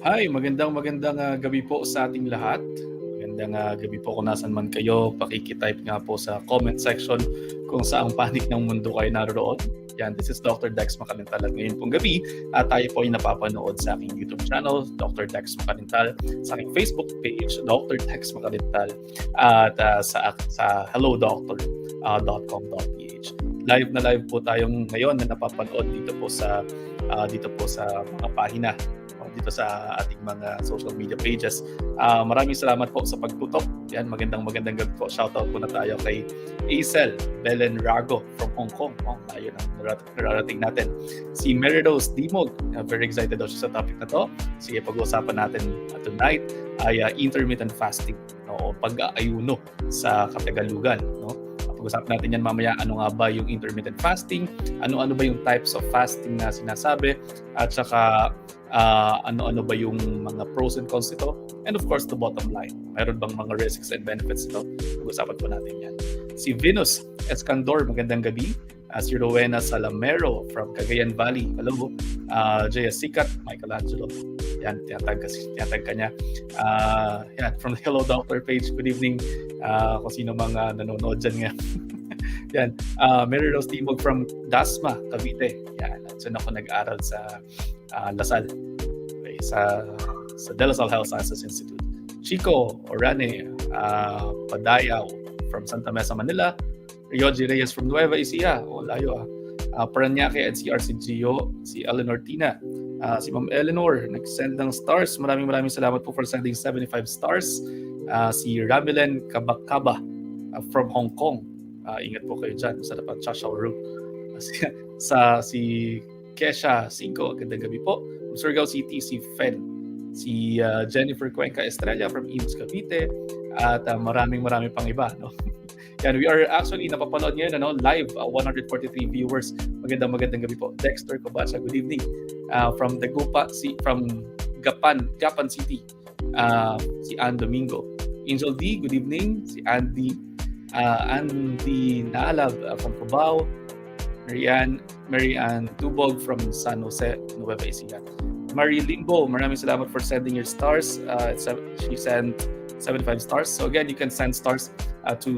Hi, magandang gabi po sa ating lahat. Magandang gabi po kung nasan man kayo. Paki-type nga po sa comment section kung saang panig ng mundo kayo naroon. Yan, this is Dr. Dex Makalintal at ngayon pong gabi tayo po ay napapanood sa aking YouTube channel, Dr. Dex Makalintal, sa aking Facebook page, Dr. Dex Makalintal, at sa hellodoctor.com.ph. Live na live po tayong ngayon na napapanood dito po sa mga pahina dito sa ating mga social media pages. Maraming salamat po sa pagtutok. Yan, magandang gabi po. Shoutout po na tayo kay Acel Belen Rago from Hong Kong. Tayo na nararating natin. Si Mary Rose Dimog, very excited daw siya sa topic na to. Sige, pag-uusapan natin tonight ay intermittent fasting, o pag-aayuno sa Katagalugan. Pag-usapan natin yan mamaya, ano nga ba yung intermittent fasting, ano ba yung types of fasting na sinasabi, at saka ano ba yung mga pros and cons nito, and of course the bottom line, mayroon bang mga risks and benefits nito. Pag-usapan po natin yan. Si Venus Escandor, magandang gabi. Si Rowena Salamero from Cagayan Valley, hello. Jaya Sikat, Michelangelo, yan, tinatag ka niya. Yan, from the Hello Doctor page, good evening, kung sino mga nanonood dyan nga. Yan, Mary Rose Timog from Dasma, Cavite. Yan, so ako nag-aral sa Lasal, okay, sa De La Salle Health Sciences Institute. Chico Orane Padayaw from Santa Mesa, Manila. Ryoji Reyes from Nueva Ecija, layo Paranaque at si RC Gio, si Eleanor Tina, si Ma'am Eleanor nag-send ng stars. Maraming salamat po for sending 75 stars. Si Ramilen Kabakaba from Hong Kong. Ingat po kayo dyan. Sarap ang Chashauru. Si Kesha Cinco, gandang gabi po. From Surigao City, si Fen. Si Jennifer Cuenca Estrella from Imus, Cavite. At maraming pang iba. No? Yan, we are actually napapanood ngayon live, 143 viewers. Magandang gabi po. Dexter Cobacha, good evening. From Gapan City, si Ann Domingo. Angel D, good evening. Si Andy Naalab from Cubao. Marianne Tubog from San Jose, Nueva Ecija. Marie Limbo, maraming salamat for sending your stars. She sent 75 stars. So again, you can send stars to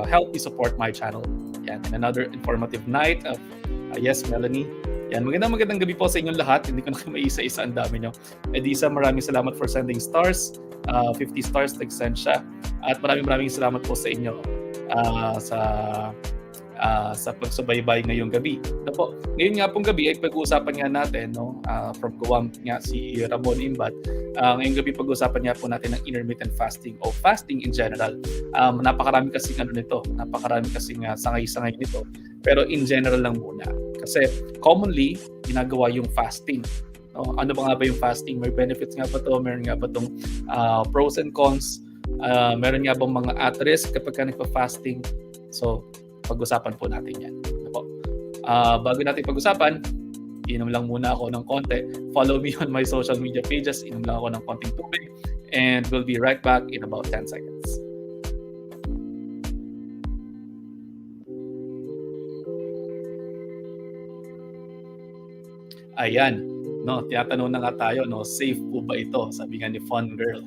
help me support my channel. Yan, and another informative night. Yes, Melanie. Yan, magandang gabi po sa inyong lahat. Hindi ko na maisa-isa, ang dami nyo. Edisa, maraming salamat for sending stars. 50 stars, nag-send siya. At maraming salamat po sa inyo sa pagsubaybay ngayong gabi. Ngayon nga pong gabi ay pag-uusapan nga natin, from Guam nga si Ramon Imbat. Ngayong gabi pag-uusapan nga po natin ng intermittent fasting o fasting in general. Napakarami kasing nito, napakarami kasing sangay-sangay nito. Pero in general lang muna. Kasi commonly, ginagawa yung fasting. Ano ba nga ba yung fasting? May benefits nga ba ito? Meron nga ba itong pros and cons? Meron nga bang mga at-risk kapag ka nagpa-fasting? So, pag-usapan po natin yan. Bago natin pag-usapan, inom lang muna ako ng konti. Follow me on my social media pages. Inom lang ako ng konting tubig. And we'll be right back in about 10 seconds. Ayan. Tinatanong na nga tayo, safe po ba ito? Sabi nga ni Fun Girl.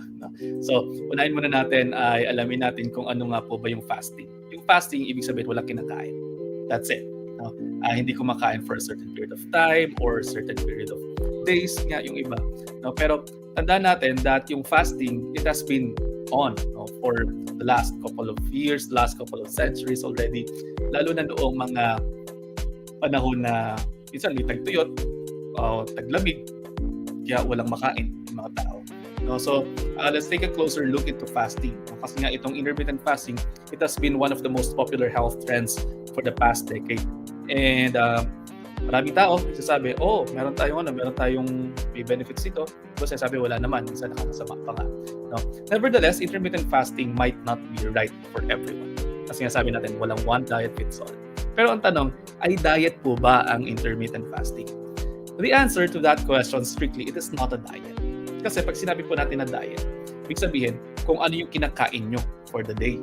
So, unahin muna natin ay alamin natin kung ano nga po ba yung fasting. Yung fasting, ibig sabihin walang kinakain. That's it. Hindi kumakain for a certain period of time or a certain period of days nga yung iba. Pero tandaan natin that yung fasting, it has been on for the last couple of years, last couple of centuries already. Lalo na noong mga panahon na minsan may tagtuyot, taglamig, kaya walang makain yung mga tao. So, let's take a closer look into fasting. Kasi nga itong intermittent fasting, it has been one of the most popular health trends for the past decade. And maraming tao nagsasabi, meron tayong may benefits dito. Tapos sabi wala naman, minsan nakakasama pa nga. Nevertheless, intermittent fasting might not be right for everyone. Kasi nga sabi natin, walang one diet fits all. Pero ang tanong, ay diet po ba ang intermittent fasting? The answer to that question, strictly, it is not a diet. Kasi pag sinabi po natin na diet, ibig sabihin kung ano yung kinakain nyo for the day.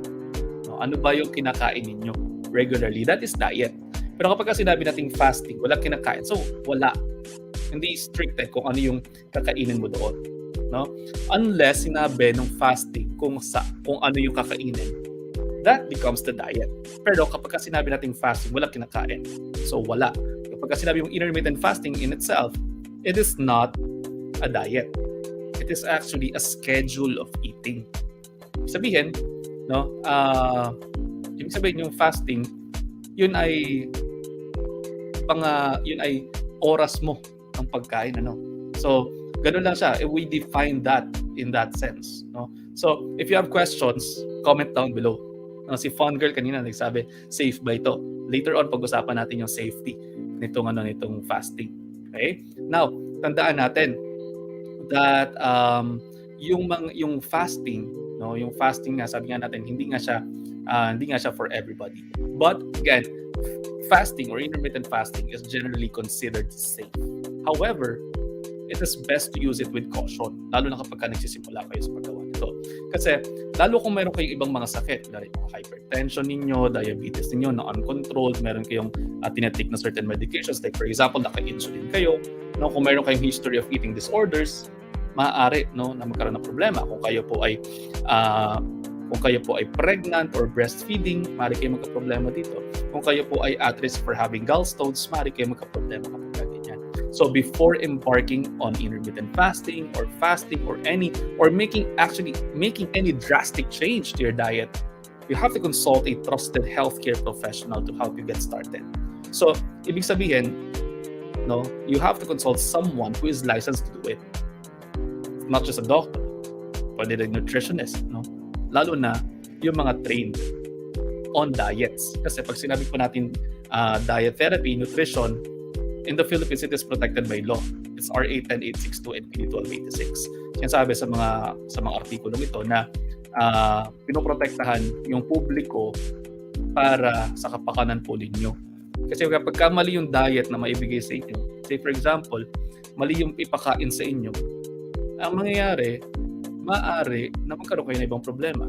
Ano ba yung kinakain ninyo regularly? That is diet. Pero kapag sinabi natin fasting, walang kinakain. So, wala. Hindi strict kung ano yung kakainin mo doon, no? Unless sinabi ng fasting kung ano yung kakainin, that becomes the diet. Pero kapag sinabi nating fasting, wala kinakain. So wala. Kapag sinabi yung intermittent fasting in itself, it is not a diet. It is actually a schedule of eating. Sabihin, no? Ibig sabihin yung fasting, yun ay oras mo ng pagkain, ano. So, ganun lang siya. We define that in that sense, no. So, if you have questions, comment down below. Si Fun Girl kanina nagsabi, safe ba ito? Later on, pag-usapan natin yung safety nitong fasting. Okay? Now, tandaan natin that yung fasting, no, yung fasting nga, sabi nga natin, hindi nga siya for everybody. But again, fasting or intermittent fasting is generally considered safe. However, it is best to use it with caution, lalo na kapag nagsisimula kayo sa paggawa nito. Kasi lalo kung meron kayong ibang mga sakit, dahil hypertension ninyo, diabetes ninyo na uncontrolled, meron kayong tinatake na certain medications, like for example, naka-insulin kayo, no, kung meron kayong history of eating disorders, maaari, no, na magkaroon ng problema. Kung kayo po ay pregnant or breastfeeding, maaari kayo magka-problema dito. Kung kayo po ay at risk for having gallstones, maaari kayo magka-problema kapag ganyan. So before embarking on intermittent fasting or making any drastic change to your diet, you have to consult a trusted healthcare professional to help you get started. So ibig sabihin, no, you have to consult someone who is licensed to do it. Not just a doctor, pwede rin nutritionist, no? Lalo na yung mga trained on diets. Kasi pag sinabi po natin diet therapy, nutrition, in the Philippines, it is protected by law. It's RA 10862 and PD 1286. Yan sabi sa mga artikulong ito na pinoprotektahan yung publiko para sa kapakanan po ninyo. Kasi kapag mali yung diet na maibigay sa inyo, say for example, mali yung ipakain sa inyo, ang mangyayari, maaari na magkaroon kayo ng ibang problema.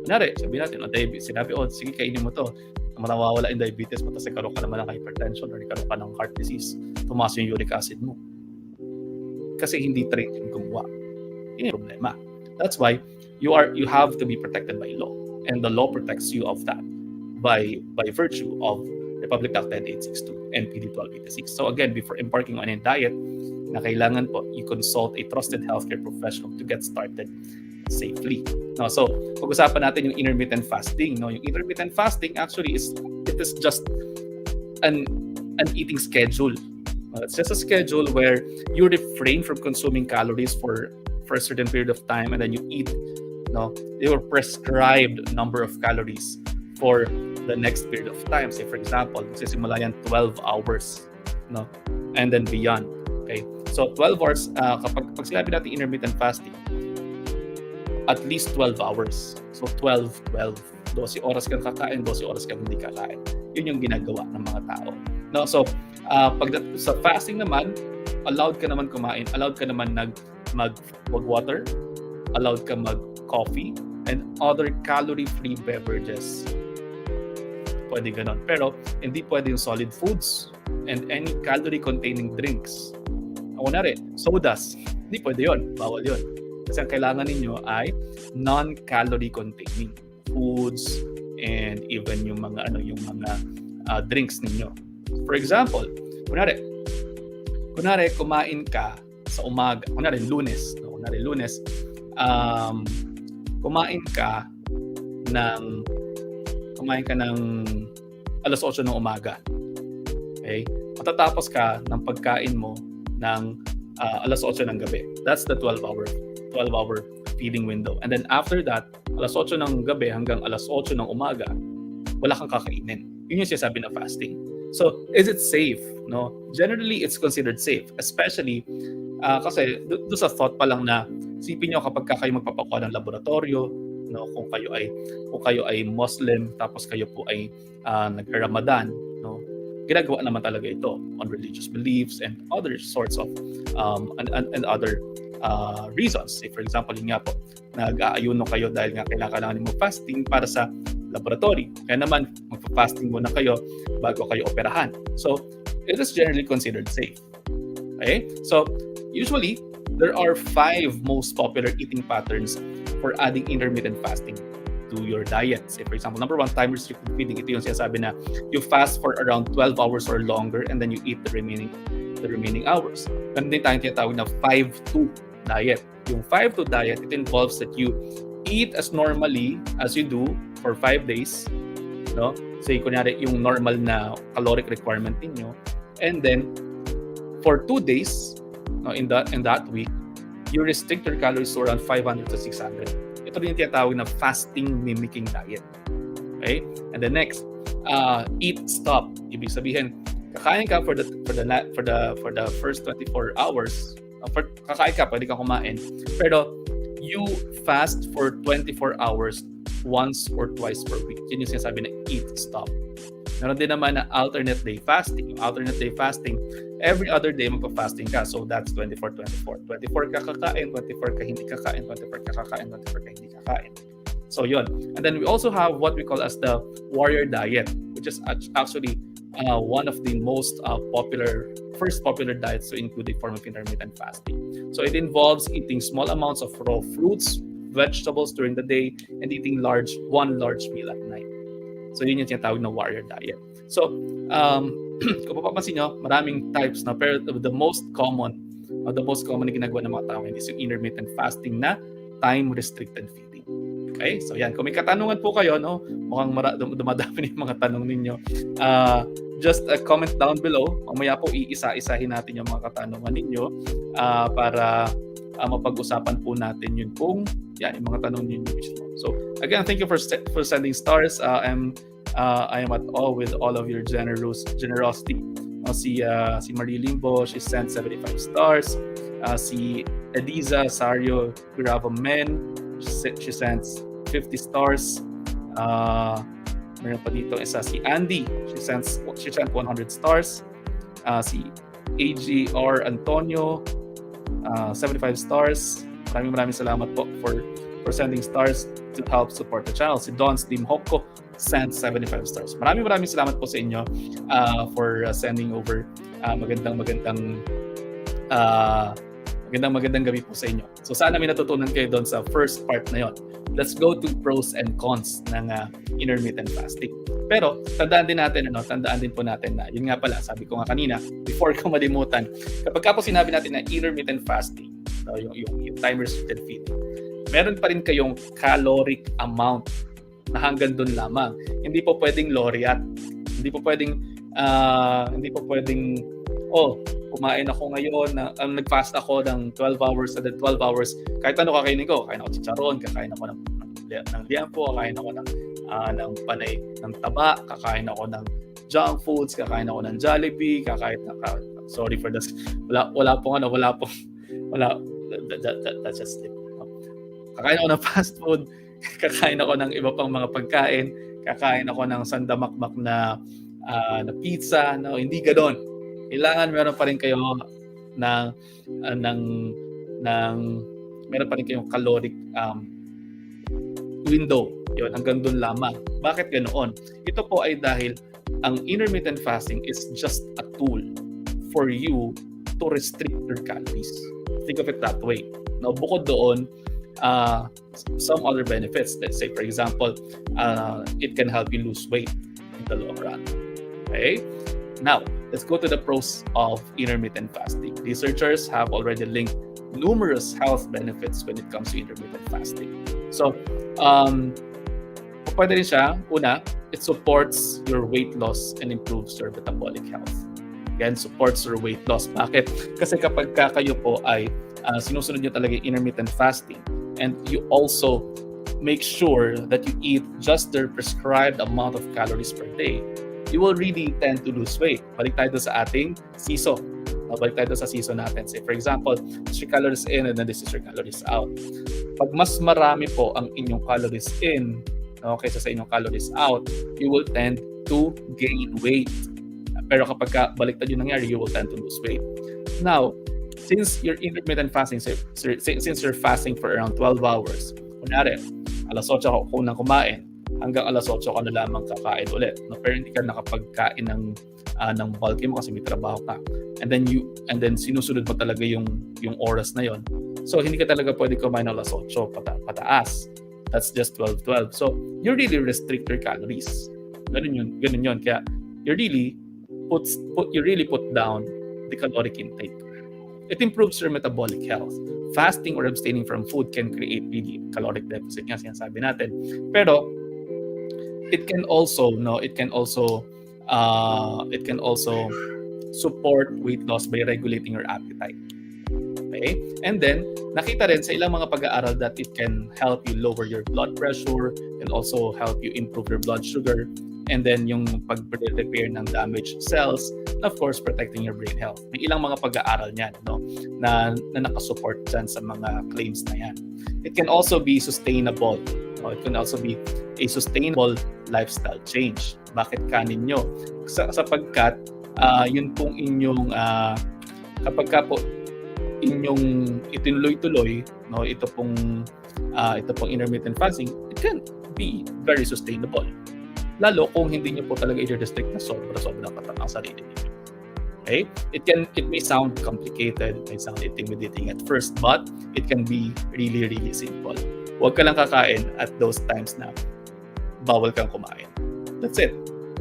Kunyari, sabi natin, sinabi, sige, kainin mo to. Mawawala yung diabetes mo, tapos nagkaroon ka naman ng hypertension or nagkaroon ka ng heart disease. Tumaas yung uric acid mo. Kasi hindi trained yung gumawa. Yun yung problema. That's why you have to be protected by law. And the law protects you of that by virtue of Republic Act 10862 and PD 1286. So again, before embarking on a diet, na kailangan po you consult a trusted healthcare professional to get started safely. No, so pag-usapan natin yung intermittent fasting. No, yung intermittent fasting actually is just an eating schedule. It's just a schedule where you refrain from consuming calories for a certain period of time, and then you eat, no, your prescribed number of calories for the next period of time. Say for example, magsisimula yan 12 hours, no, and then beyond. Okay, so 12 hours, kapag sinabi natin intermittent fasting, at least 12 hours. So 12, 12 oras kang kakain, 12 oras kang hindi kakain. Yun yung ginagawa ng mga tao. No, so sa fasting naman, allowed ka naman kumain, allowed ka naman mag-water, allowed ka mag-coffee, and other calorie-free beverages. Pwede ganon. Pero hindi pwede yung solid foods and any calorie-containing drinks. Kunwari, sodas, hindi pwede yun. Bawal yun. Kasi ang kailangan ninyo ay non-calorie containing foods and even yung mga drinks ninyo. For example, kunwari kumain ka sa umaga, kunwari Lunes, kumain ka ng alas 8 ng umaga. Okay? Matatapos ka ng pagkain mo ng alas 8 ng gabi. That's the 12-hour feeding window. And then after that, alas 8 ng gabi hanggang alas 8 ng umaga, wala kang kakainin. Yun yung sinasabi na fasting. So, is it safe? No? Generally, it's considered safe. Especially, kasi doon sa thought pa lang na, sipin nyo kapag kayo magpapakuha ng laboratorio, no, kung kayo ay Muslim, tapos kayo po ay nag-Ramadan, no, ginagawa naman talaga ito on religious beliefs and other sorts of and other reasons. Say for example, yun nga po, nag-aayuno kayo dahil nga kailangan mo fasting para sa laboratory. Kaya naman, magpa-fasting muna kayo bago kayo operahan. So, it is generally considered safe. Okay? So, usually, there are 5 most popular eating patterns for adding intermittent fasting to your diet. Say, for example, number 1, time restricted feeding. Ito yung sinasabi na you fast for around 12 hours or longer and then you eat the remaining hours. Ganun din tayong tinatawag na 5-2 diet. Yung 5-2 diet, it involves that you eat as normally as you do for 5 days, no? Say, kunyari, yung normal na caloric requirement ninyo. And then, for 2 days, no, in that week, you restrict your calories to around 500 to 600. Ito rin yung tinatawag na fasting mimicking diet. Okay? And the next, eat stop. Ibig sabihin, kakain ka for the first 24 hours. Kakain ka, pwede kang kumain. Pero you fast for 24 hours once or twice per week. Yun yung sinasabi na eat stop. Meron din naman na alternate day fasting. Yung alternate day fasting, every other day magpa-fasting ka. So that's 24-24. 24 ka kakain, 24 ka hindi kakain, 24 ka kakain, 24 ka hindi kakain. So yun. And then we also have what we call as the warrior diet, which is actually one of the most first popular diets to include a form of intermittent fasting. So it involves eating small amounts of raw fruits, vegetables during the day, and eating one large meal at night. So yun yung tinatawag na warrior diet. So kung mapapansin nyo, maraming types na, pero the most common na ginagawa ng mga tao is yung intermittent fasting na time-restricted feeding. Okay? So yan, kung may katanungan po kayo, no, mukhang dumadami yung mga tanong ninyo, just comment down below. Mamaya po iisa-isahin natin yung mga katanungan ninyo para mapag-usapan po natin yun kung yan, yung mga tanong ninyo mismo. So again, thank you for sending stars. I am at all with all of your generosity. Si Marie Limbo, she sent 75 stars. Si Ediza Sario Gravamen, she sends 50 stars. Meron pa dito isa si Andy, she sent 100 stars. Si AGR Antonio, 75 stars. Maraming salamat po for sending stars to help support the channel. Si Don Slim Hoko sent 75 stars. Maraming salamat po sa inyo for sending over. Magandang gabi po sa inyo. So sana may natutunan kayo doon sa first part na yon. Let's go to pros and cons ng intermittent fasting. Pero tandaan din po natin na, yun nga pala, sabi ko nga kanina, before ko malimutan, kapag po sinabi natin na intermittent fasting, yung time restricted feeding, meron pa rin kayong caloric amount na hanggang doon lamang. Hindi po pwedeng laureate. Hindi po pwedeng kumain ako ngayon, nag-fast ako ng 12 hours and then 12 hours, kahit ano kakainin ko. Kakain ako ng chicharon, kakain ako ng liempo, kakain ako ng panay ng taba, kakain ako ng junk foods, kakain ako ng Jollibee, sorry for this. That's just it. Kakain ako ng fast food, kakain ako ng iba pang mga pagkain, kakain ako ng sandamakmak na pizza, no, hindi ganoon. Kailangan meron pa rin kayo meron pa rin kayong caloric window. Yun, hanggang doon lamang. Bakit ganoon? Ito po ay dahil ang intermittent fasting is just a tool for you to restrict your calories. Think of it that way. Now, bukod doon, some other benefits. Let's say, for example, it can help you lose weight in the long run. Okay? Now, let's go to the pros of intermittent fasting. Researchers have already linked numerous health benefits when it comes to intermittent fasting. So, pwede rin siya, una, it supports your weight loss and improves your metabolic health. Again, supports your weight loss. Bakit? Kasi kapag kayo po ay sinusunod nyo talaga yung intermittent fasting, and you also make sure that you eat just the prescribed amount of calories per day, you will really tend to lose weight. Balik tayo sa ating SISO. Balik tayo sa SISO natin. Say, for example, this is your calories in and then this is your calories out. Pag mas marami po ang inyong calories in, kaysa sa inyong calories out, you will tend to gain weight. Pero kapag baliktad yung nangyari, you will tend to lose weight. Now, since you're intermittent fasting, since you're fasting for around 12 hours, kunyari, alas 8 ako unang kumain, hanggang alas 8 ka na lamang kakain ulit. No? Pero hindi ka nakapagkain ng ng bulky mo kasi may trabaho ka. And then sinusunod mo talaga yung oras na yon. So hindi ka talaga pwede kumain ng alas 8 pataas. That's just 12-12. So you really restrict your calories. Ganun yun. Kaya you really put down the caloric intake. It improves your metabolic health. Fasting or abstaining from food can create really caloric deficit nga sinasabi natin. Pero it can also support weight loss by regulating your appetite. Okay? And then, nakita rin sa ilang mga pag-aaral that it can help you lower your blood pressure and also help you improve your blood sugar. And then, yung pag-repair ng damaged cells, and of course, protecting your brain health. May ilang mga pag-aaral niyan, no? na nakasupport dyan sa mga claims na yan. It can also be sustainable. It can also be a sustainable lifestyle change. Bakit kanin nyo? Sapagkat, yun pong inyong, kapag ka po, inyong itinuloy-tuloy, no, ito pong intermittent fasting, it can be very sustainable. Lalo kung hindi niyo po talaga i-restrict na sobrang katat ang sarili niyo. Okay? It may sound complicated, it may sound intimidating at first, but it can be really, really simple. Huwag ka lang kakain at those times na bawal kang kumain. That's it.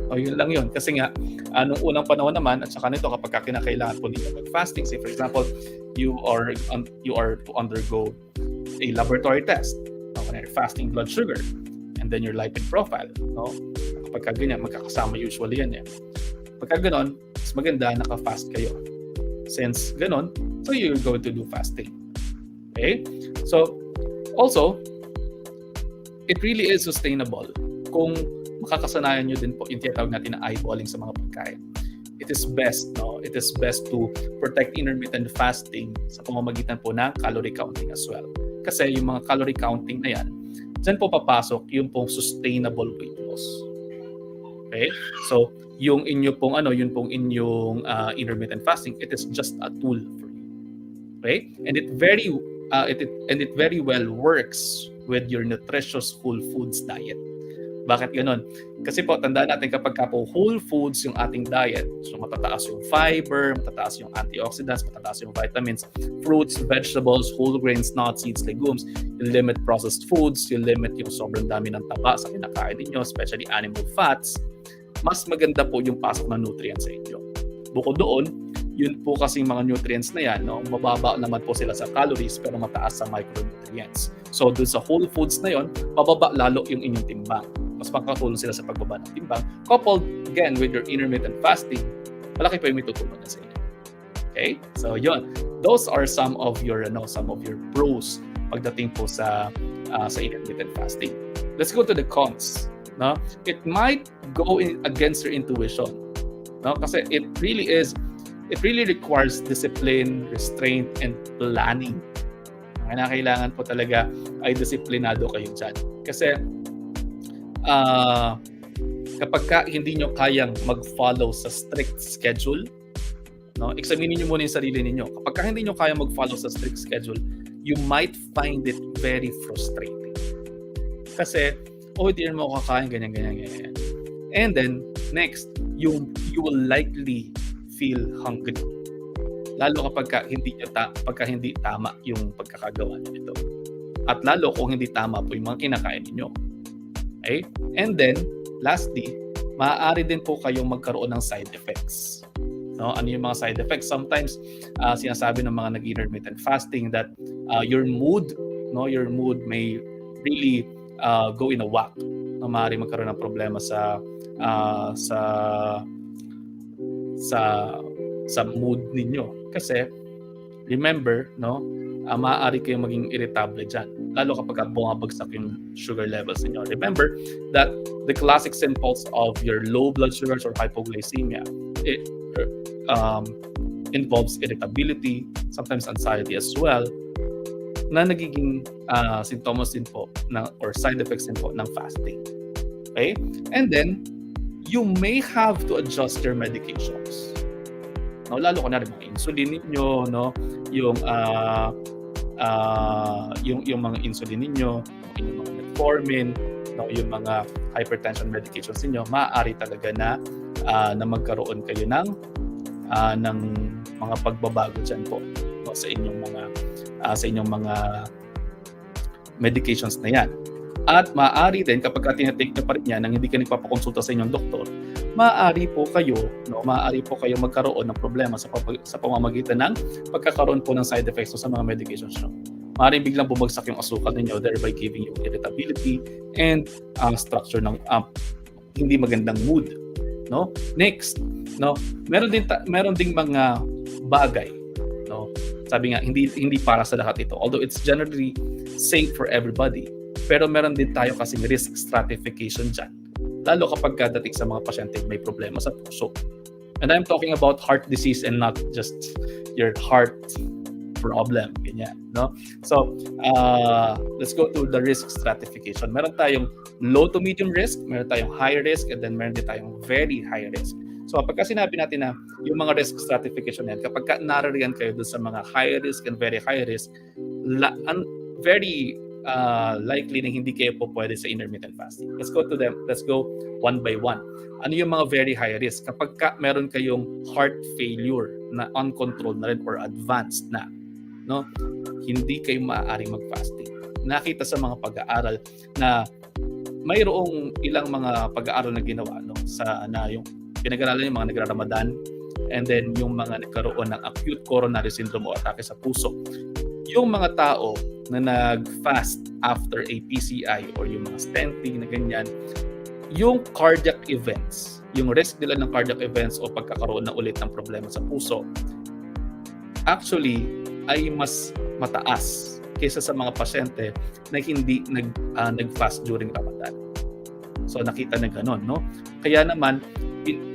Yun lang yun. Kasi nga, nung unang panahon naman, at saka nito kapag kinakailangan po ninyo mag-fasting, say for example, you are to undergo a laboratory test, fasting blood sugar, and then your lipid profile. No? Kapag ganyan, magkakasama usually yan. Pagka ganon, mas maganda naka-fast kayo. Since ganon, so you're going to do fasting. Okay? So, also, it really is sustainable kung makakasanayan nyo din po yung tinatawag natin na eyeballing sa mga pagkain. It is best to protect intermittent fasting sa pamamagitan po ng calorie counting as well. Kasi yung mga calorie counting na yan, dyan po papasok yung pong sustainable weight loss. Okay? So, yung inyong intermittent fasting, it is just a tool for you. Okay? And it very well works with your nutritious whole foods diet. Bakit ganun? Kasi po, tandaan natin kapag po whole foods yung ating diet, so matataas yung fiber, matataas yung antioxidants, matataas yung vitamins, fruits, vegetables, whole grains, nuts, seeds, legumes, you limit processed foods, you limit yung sobrang dami ng taba sa kinakain ninyo, especially animal fats, mas maganda po yung pasok ng nutrients sa inyo. Bukod doon, yun po kasing mga nutrients na yan, no? Mababa naman po sila sa calories pero mataas sa micronutrients. So, dun sa whole foods na yon, mababa lalo yung inyong timbang. Mas makakatulong sila sa pagbaba ng timbang. Coupled, again, with your intermittent fasting, malaki pa yung may tutulong na sa inyo. Okay? So, yun. Those are some of your pros pagdating po sa intermittent fasting. Let's go to the cons. No? It might go against your intuition. No? Kasi it really requires discipline, restraint, and planning. Kailangan po talaga ay disiplinado kayo dyan. Kasi kapag hindi nyo kayang mag-follow sa strict schedule, no, examinin nyo muna yung sarili ninyo. Kapag hindi nyo kayang mag-follow sa strict schedule, you might find it very frustrating. Kasi, hindi rin mo kakain, ganyan. And then, next, you will likely feel hungry. Lalo kapag hindi tama yung pagkakagawa nito. At lalo kung hindi tama po yung mga kinakain niyo. Okay? And then, lastly, maaari din po kayong magkaroon ng side effects. No? Ano yung mga side effects? Sometimes, sinasabi ng mga nag-intermittent fasting that your mood may really go in a whack. No? Maaari magkaroon ng problema sa mood ninyo. Kasi, remember, no? Maaari kayong maging irritable dyan. Lalo kapag bumabagsak yung sugar levels niyo. Remember that the classic symptoms of your low blood sugars or hypoglycemia, it involves irritability, sometimes anxiety as well, na nagiging symptoms din po or side effects din po ng fasting. Okay? And then, you may have to adjust your medications. No, lalo na rin mga insulin niyo, no, yung mga insulin niyo, yung mga metformin, no, yung mga hypertension medications niyo, maaari talaga na na magkaroon kayo ng mga pagbabago dyan po, no, sa inyong mga medications na yan. At maaari din kapag tinatake nyo pa rin yan nang hindi ka nagpapakonsulta sa inyong doktor, maaari po kayo magkaroon ng problema sa pamamagitan ng pagkakaroon po ng side effects sa mga medications nyo. Maaaring biglang bumagsak yung asukal ninyo, thereby giving you irritability and structure ng hindi magandang mood, no? Next, no, meron ding mga bagay, no? Sabi nga hindi para sa lahat ito, although it's generally safe for everybody, pero meron din tayo kasing risk stratification dyan, lalo kapag dating sa mga pasyente may problema sa puso. And I'm talking about heart disease and not just your heart problem, ganyan, no? So, let's go to the risk stratification. Meron tayong low to medium risk, meron tayong high risk, and then meron din tayong very high risk. So, pagka sinabi natin na yung mga risk stratification yan, kapag naririyan kayo dun sa mga high risk and very high risk, very likely na hindi kayo po pwede sa intermittent fasting. Let's go to them. Let's go one by one. Ano yung mga very high risk? Kapag meron kayong heart failure na uncontrolled na rin or advanced na, no, hindi kayo maaaring mag-fasting. Nakita sa mga pag-aaral na mayroong ilang mga pag-aaral na ginawa, no, na yung pinag-aralan yung mga nagra-Ramadan and then yung mga nagkaroon ng acute coronary syndrome o atake sa puso. Yung mga tao na nag-fast after a PCI or yung mga stenting na ganyan, yung cardiac events, yung risk nila ng cardiac events o pagkakaroon na ulit ng problema sa puso, actually ay mas mataas kaysa sa mga pasyente na hindi nag-fast during Ramadan. So nakita na gano'n, no? Kaya naman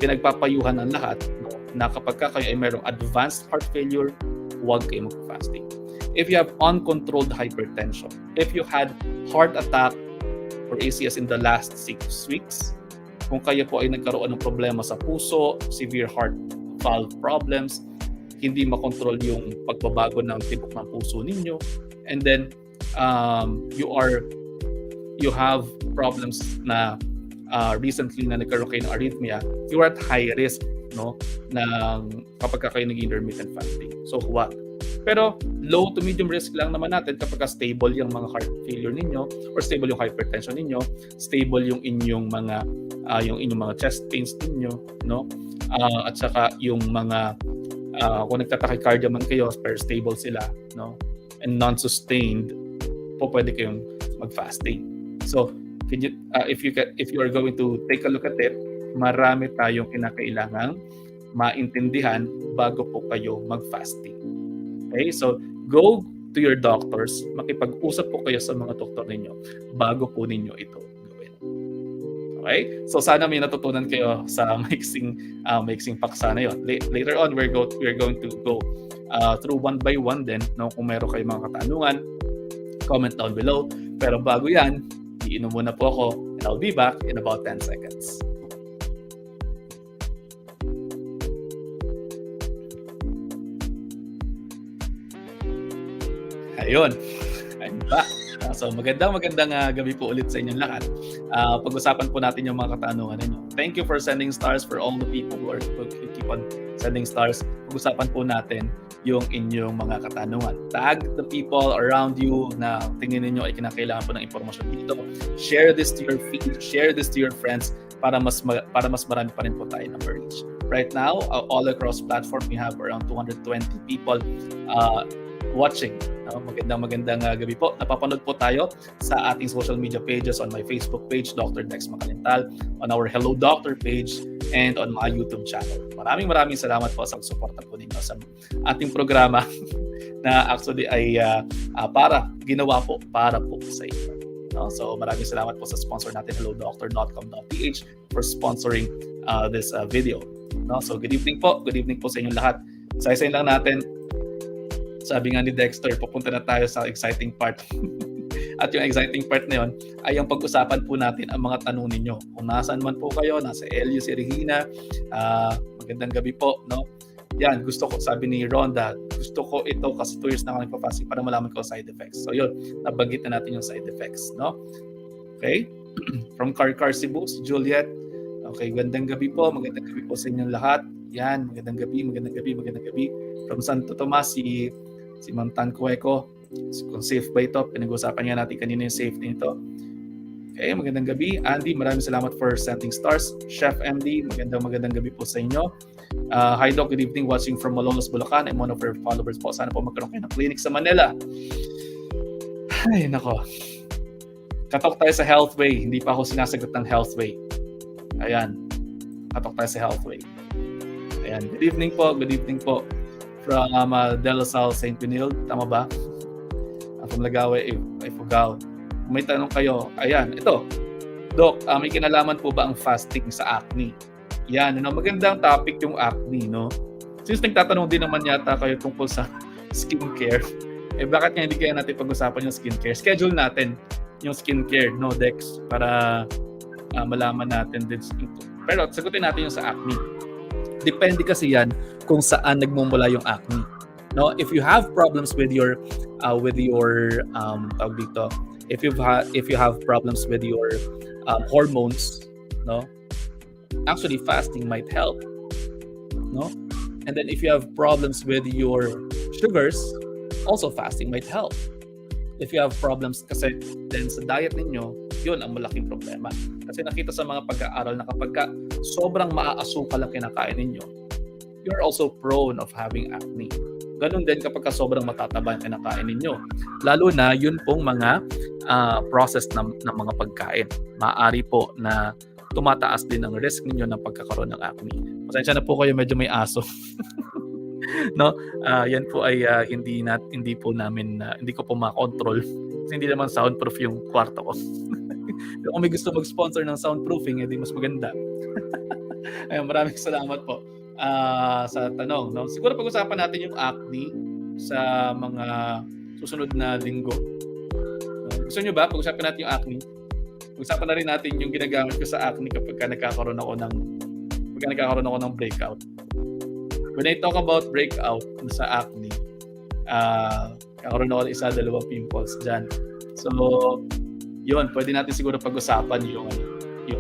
pinagpapayuhan ng lahat, no, na kapag kayo ay mayroong advanced heart failure, huwag kayo mag-fasting. If you have uncontrolled hypertension, if you had heart attack or ACS in the last 6 weeks, kung kayo po ay nagkaroon ng problema sa puso, severe heart valve problems, hindi makontrol yung pagbabago ng tibok ng puso ninyo, and then you have problems na recently na nagkaroon kayo ng arrhythmia, you are at high risk, no, ng kapag kayo nag-intermittent fasting. So huwag. Pero low to medium risk lang naman natin kapag stable yung mga heart failure ninyo or stable yung hypertension ninyo, stable yung inyong mga chest pains ninyo, no? At saka yung mga kung nagtatachycardia man kayo pero stable sila, no? And non-sustained, po pwede kayong mag-fasting. So, if you are going to take a look at it, marami tayong kinakailangang maintindihan bago po kayo mag-fasting. Okay? So, go to your doctors, makipag-usap po kayo sa mga doktor ninyo bago po ninyo ito gawin. Okay? So, sana may natutunan kayo sa maiksing paksa na yun. Later on, we're going to go through one by one din, no? Kung meron kayong mga katanungan, comment down below. Pero bago yan, iinom muna po ako and I'll be back in about 10 seconds. Ayun, I'm back. So magandang gabi po ulit sa inyong lahat. Pag-usapan po natin yung mga katanungan ninyo. Thank you for sending stars for all the people who keep on sending stars. Pag-usapan po natin yung inyong mga katanungan. Tag the people around you na tingin ninyo ay kinakailangan po ng impormasyon dito. Share this to your feed, share this to your friends para mas marami pa rin po tayo na reach. Right now, all across platform, we have around 220 people watching. Magandang gabi po. Napapanood po tayo sa ating social media pages, on my Facebook page, Dr. Dex Makalintal, on our Hello Doctor page, and on my YouTube channel. Maraming salamat po sa suporta po ninyo sa ating programa na actually ay ginawa po para po sa inyo. No? So maraming salamat po sa sponsor natin, hellodoctor.com.ph, for sponsoring this video. No? So good evening po sa inyong lahat. Isa-isayin lang natin. Sabi nga ni Dexter, pupunta na tayo sa exciting part. At yung exciting part na yun ay yung pag-usapan po natin ang mga tanong ninyo. Kung nasaan man po kayo, nasa LU, si Regina, magandang gabi po. No? Yan, gusto ko, sabi ni Rhonda, gusto ko ito kasi 2 years na ako nagpa-fasting para malaman ko side effects. So yun, nabanggit na natin yung side effects. No? Okay? From Car Cebu, si Juliet, Okay, magandang gabi po sa inyong lahat. Yan, magandang gabi. From Santo Tomas, si Ma'am Tan Cueco. Kung safe ba ito? Pinag-usapan nga natin kanina yung safety nito. Okay, magandang gabi. Andy, maraming salamat for sending stars. Chef MD, magandang gabi po sa inyo. Hi Doc, good evening. Watching from Malolos, Bulacan. I'm one of your followers po. Sana po magkaroon kayo ng clinic sa Manila. Ay, nako. Katok tayo sa Healthway. Hindi pa ako sinasagot ng Healthway. Ayan. Katok tayo sa Healthway. Ayan. Good evening po. From De La Salle, St. Benilde. Tama ba? From Lagawe, Ifugao. May tanong kayo. Ayan. Ito. Doc, may kinalaman po ba ang fasting sa acne? Yan. Magandang topic yung acne, no? Since nagtatanong din naman yata kayo tungkol sa skincare, bakit nga hindi kaya natin pag-usapan yung skincare? Schedule natin yung skincare, no, Dex, para malaman natin din. Pero sagutin natin yung sa acne. Depende kasi yan kung saan nagmumula yung acne. No, if you have problems with your tawag dito, if you have problems with your hormones, no, actually fasting might help, no. And then if you have problems with your sugars, also fasting might help. If you have problems kasi then sa diet ninyo, yun ang malaking problema. Kasi nakita sa mga pag-aaral na kapag sobrang maaasukal ang kinakain ninyo, you're also prone of having acne. Ganun din kapag sobrang matataba ang kinakain ninyo. Lalo na yun pong mga process ng mga pagkain. Maaari po na tumataas din ang risk ninyo ng pagkakaroon ng acne. Pasensya na po kayo, medyo may aso. No, yan po ay hindi ko po ma-control kasi hindi naman soundproof yung kwarto ko. Kung may gusto mag-sponsor ng soundproofing, edi mas maganda. Ayun, maraming salamat po sa tanong, no. Siguro pag-usapan natin yung acne sa mga susunod na linggo. Gusto niyo ba pag-usapan natin yung acne? Pag-usapan na rin natin yung ginagamit ko sa acne kapag nagkakaroon ako ng breakout. When I talk about breakout sa acne, kakaroon ako ng isa, dalawang pimples dyan. So, yun, pwede natin siguro pag-usapan yung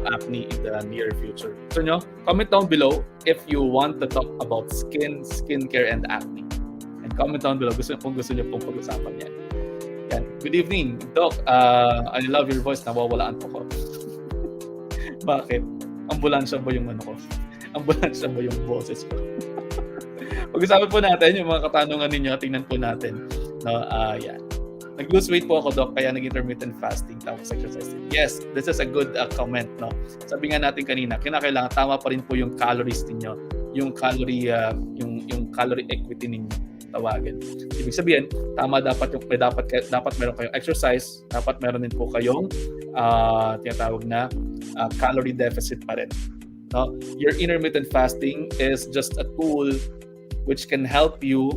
acne in the near future. So, comment down below if you want to talk about skincare, and acne. And comment down below kung gusto niyo pong pag-usapan yan. Yan. Good evening, Doc. I love your voice. Nawawalaan po ko. Bakit? Ambulansya ba yung ko? Ambulansya ba yung boses ko? Pag-usapan po natin yung mga katanungan ninyo. Tingnan po natin. No, yan. Nag-lose weight po ako, Doc, kaya nag-intermittent fasting tapos exercising. Yes, this is a good comment, no. Sabi nga natin kanina, kinakailangan tama pa rin po yung calories ninyo, yung calorie equity ninyo, tawagan. Ibig sabihin, tama dapat meron kayong exercise, dapat meron din po kayong tinatawag na calorie deficit pa rin. No? Your intermittent fasting is just a tool which can help you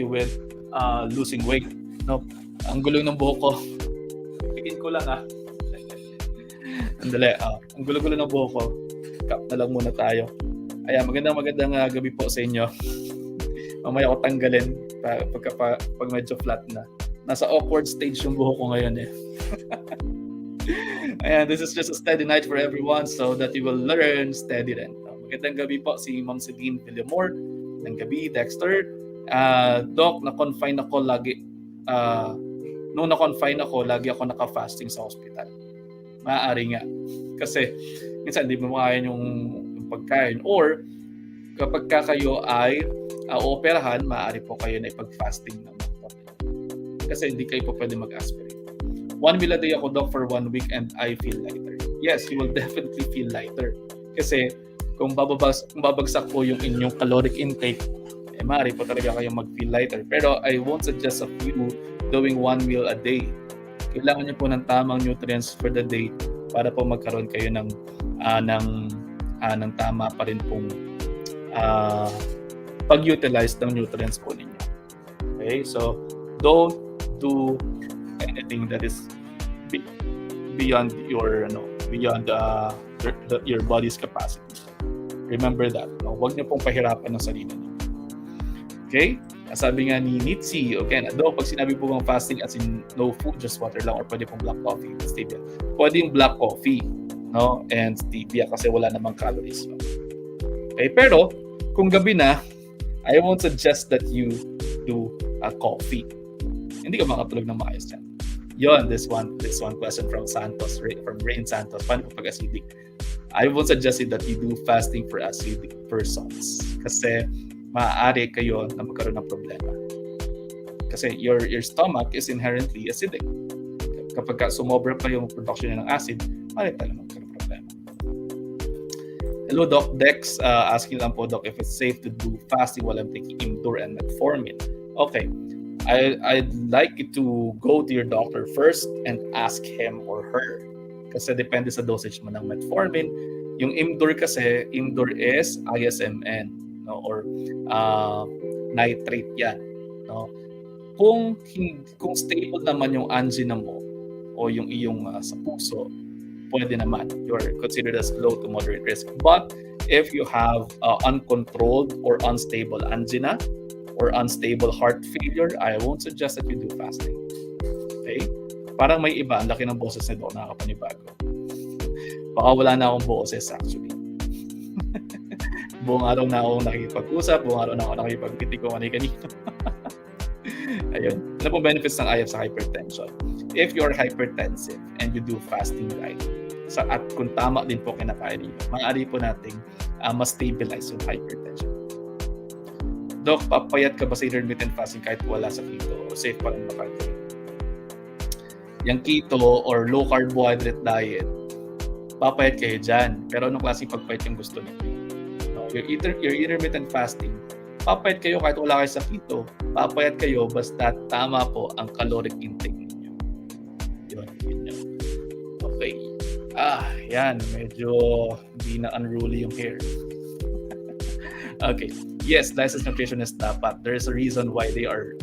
with losing weight. No, ang gulo ng buhok ko. Pigin ko lang Andali, ang gulo-gulo ng buhok ko. Cut na lang muna tayo. Ayan, magandang gabi po sa inyo. Mamaya ko tanggalin pag medyo flat na. Nasa awkward stage yung buhok ko ngayon eh. Ayan, this is just a steady night for everyone so that you will learn steady rin. Magandang gabi po si Ma'am Celine Villamor. Magandang gabi, Dexter. Doc, na-confine ako lagi. Nung na-confine ako, lagi ako naka-fasting sa hospital. Maaari nga. Kasi minsan hindi mo makain yung pagkain. Or kapag kayo ay ooperahan, maaari po kayo na ipag-fasting ng kasi hindi kayo po pwede mag-aspirate. 1 meal a day ako, Doc, for 1 week and I feel lighter. Yes, you will definitely feel lighter. Kasi kung babagsak po yung inyong caloric intake, maaari po talaga kayong mag-feel lighter. Pero I won't suggest of you doing 1 meal a day. Kailangan niyo po ng tamang nutrients for the day para po magkaroon kayo ng tama pa rin pong pag-utilize ng nutrients po ninyo. Okay? So, don't do anything that is beyond your body's capacity. Remember that. No? Huwag niyo pong pahirapan ng sarili niyo. Okay? Sabi nga ni Nitsi, okay, pag sinabi po bang fasting as in no food, just water lang, or pwede pong black coffee, stable. Pwede yung black coffee, no? And stevia kasi wala namang calories. No? Okay, pero kung gabi na, I won't suggest that you do a coffee. Hindi ka makatulog ng maayos yan. Yon, this one question from Santos, from Rain Santos. Paano pag acidic? I won't suggest it that you do fasting for acidic persons. Kasi maaari kayo na magkaroon ng problema. Kasi your stomach is inherently acidic. Kapag sumobra pa yung production ng acid, maaari talaga magkaroon ng problema. Hello, Doc Dex. Asking lang po, Doc, if it's safe to do fasting while I'm taking Imdur and metformin. Okay. I'd like you to go to your doctor first and ask him or her. Kasi depende sa dosage mo ng metformin. Yung Imdur kasi, Imdur is ISMN, no? Or nitrate yan. No? Kung stable naman yung angina mo o yung iyong sa puso, pwede naman. You're considered as low to moderate risk. But if you have uncontrolled or unstable angina, or unstable heart failure, I won't suggest that you do fasting. Okay? Parang may iba, ang laki ng boses nito, nakakapanibago. Baka wala na akong boses actually. Buong araw na akong nakikipag-usap, buong araw na akong nakikipag-pitik kung ano kanina. Ayun. Ano pong benefits ng IF sa hypertension? If you're hypertensive and you do fasting diet, at kung tama din po kinakain niyo, maaari po nating ma-stabilize yung hypertension. Doc, papayat ka ba sa intermittent fasting kahit wala sa keto? O safe pa rin makain? Yung keto or low carbohydrate diet, papayat kayo dyan. Pero anong klaseng pagpayat yung gusto niyo? No, your intermittent fasting, papayat kayo kahit wala kayo sa keto. Papayat kayo basta tama po ang caloric intake niyo. Yun. Okay. Yan. Medyo hindi na unruly yung hair. Okay. Yes, licensed nutritionists dapat. There is a reason why they are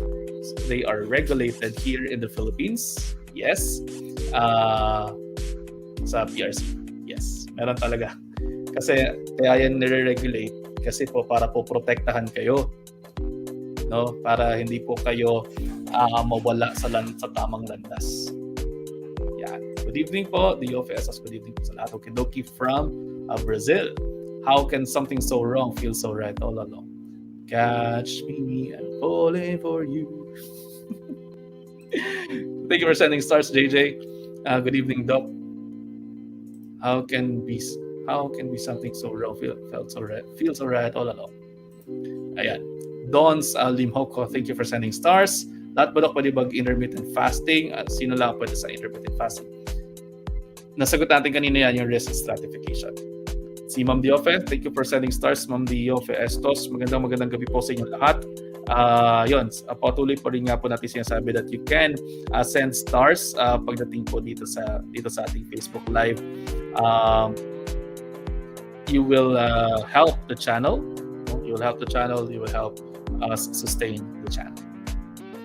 regulated here in the Philippines. Yes. Sa PRC. Yes. Meron talaga. Kasi kaya yan nire-regulate kasi po para po protektahan kayo. No? Para hindi po kayo mawala sa tamang landas. Yan. Good evening po, the OFSS. Good evening po sa lahat. Okidoki from Brazil. How can something so wrong feel so right all along? Catch me, I'm falling for you. Thank you for sending stars, JJ. Good evening, Doc. How can be something so wrong feel so right all along? Ayan. Dons Limhoko, thank you for sending stars. Lahat ba, Doc, pwede intermittent fasting? Sino lang pwede sa intermittent fasting? Nasagot natin kanina yan yung risk stratification. Si Ma'am Diofe, thank you for sending stars. Ma'am Diofe Estos, magandang gabi po sa inyo lahat. Yun, patuloy po rin nga po natin sinasabi that you can send stars pagdating po dito sa ating Facebook Live. You will help the channel. You will help the channel. You will help us sustain the channel.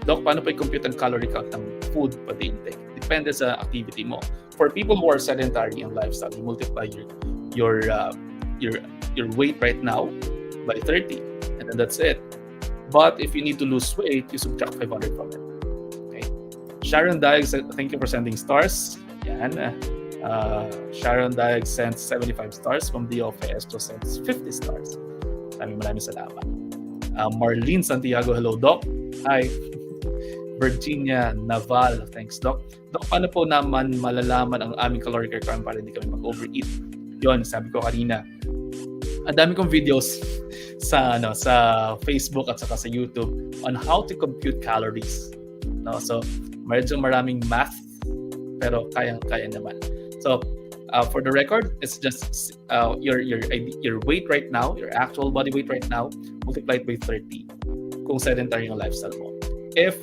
Doc, paano pa i-compute ang calorie count ng food pati intake? Depende sa activity mo. For people who are sedentary in lifestyle, you multiply your weight right now by 30, and then that's it. But if you need to lose weight, you subtract 500 from it. Okay. Sharon Daig, thank you for sending stars. Yan. Sharon Daig sends 75 stars. From DOFS to sends 50 stars. Maraming salamat. Marlene Santiago, hello, Doc. Hi. Virginia Naval, thanks, Doc. Doc, paano po naman malalaman ang aming caloric requirement para hindi kami mag-overeat? Yun, sabi ko kanina. Ang dami kong videos sa Facebook at saka sa YouTube on how to compute calories. No, so medyo maraming math pero kaya naman. So for the record, it's just your weight right now, your actual body weight right now multiplied by 30 kung sedentary yung lifestyle mo. If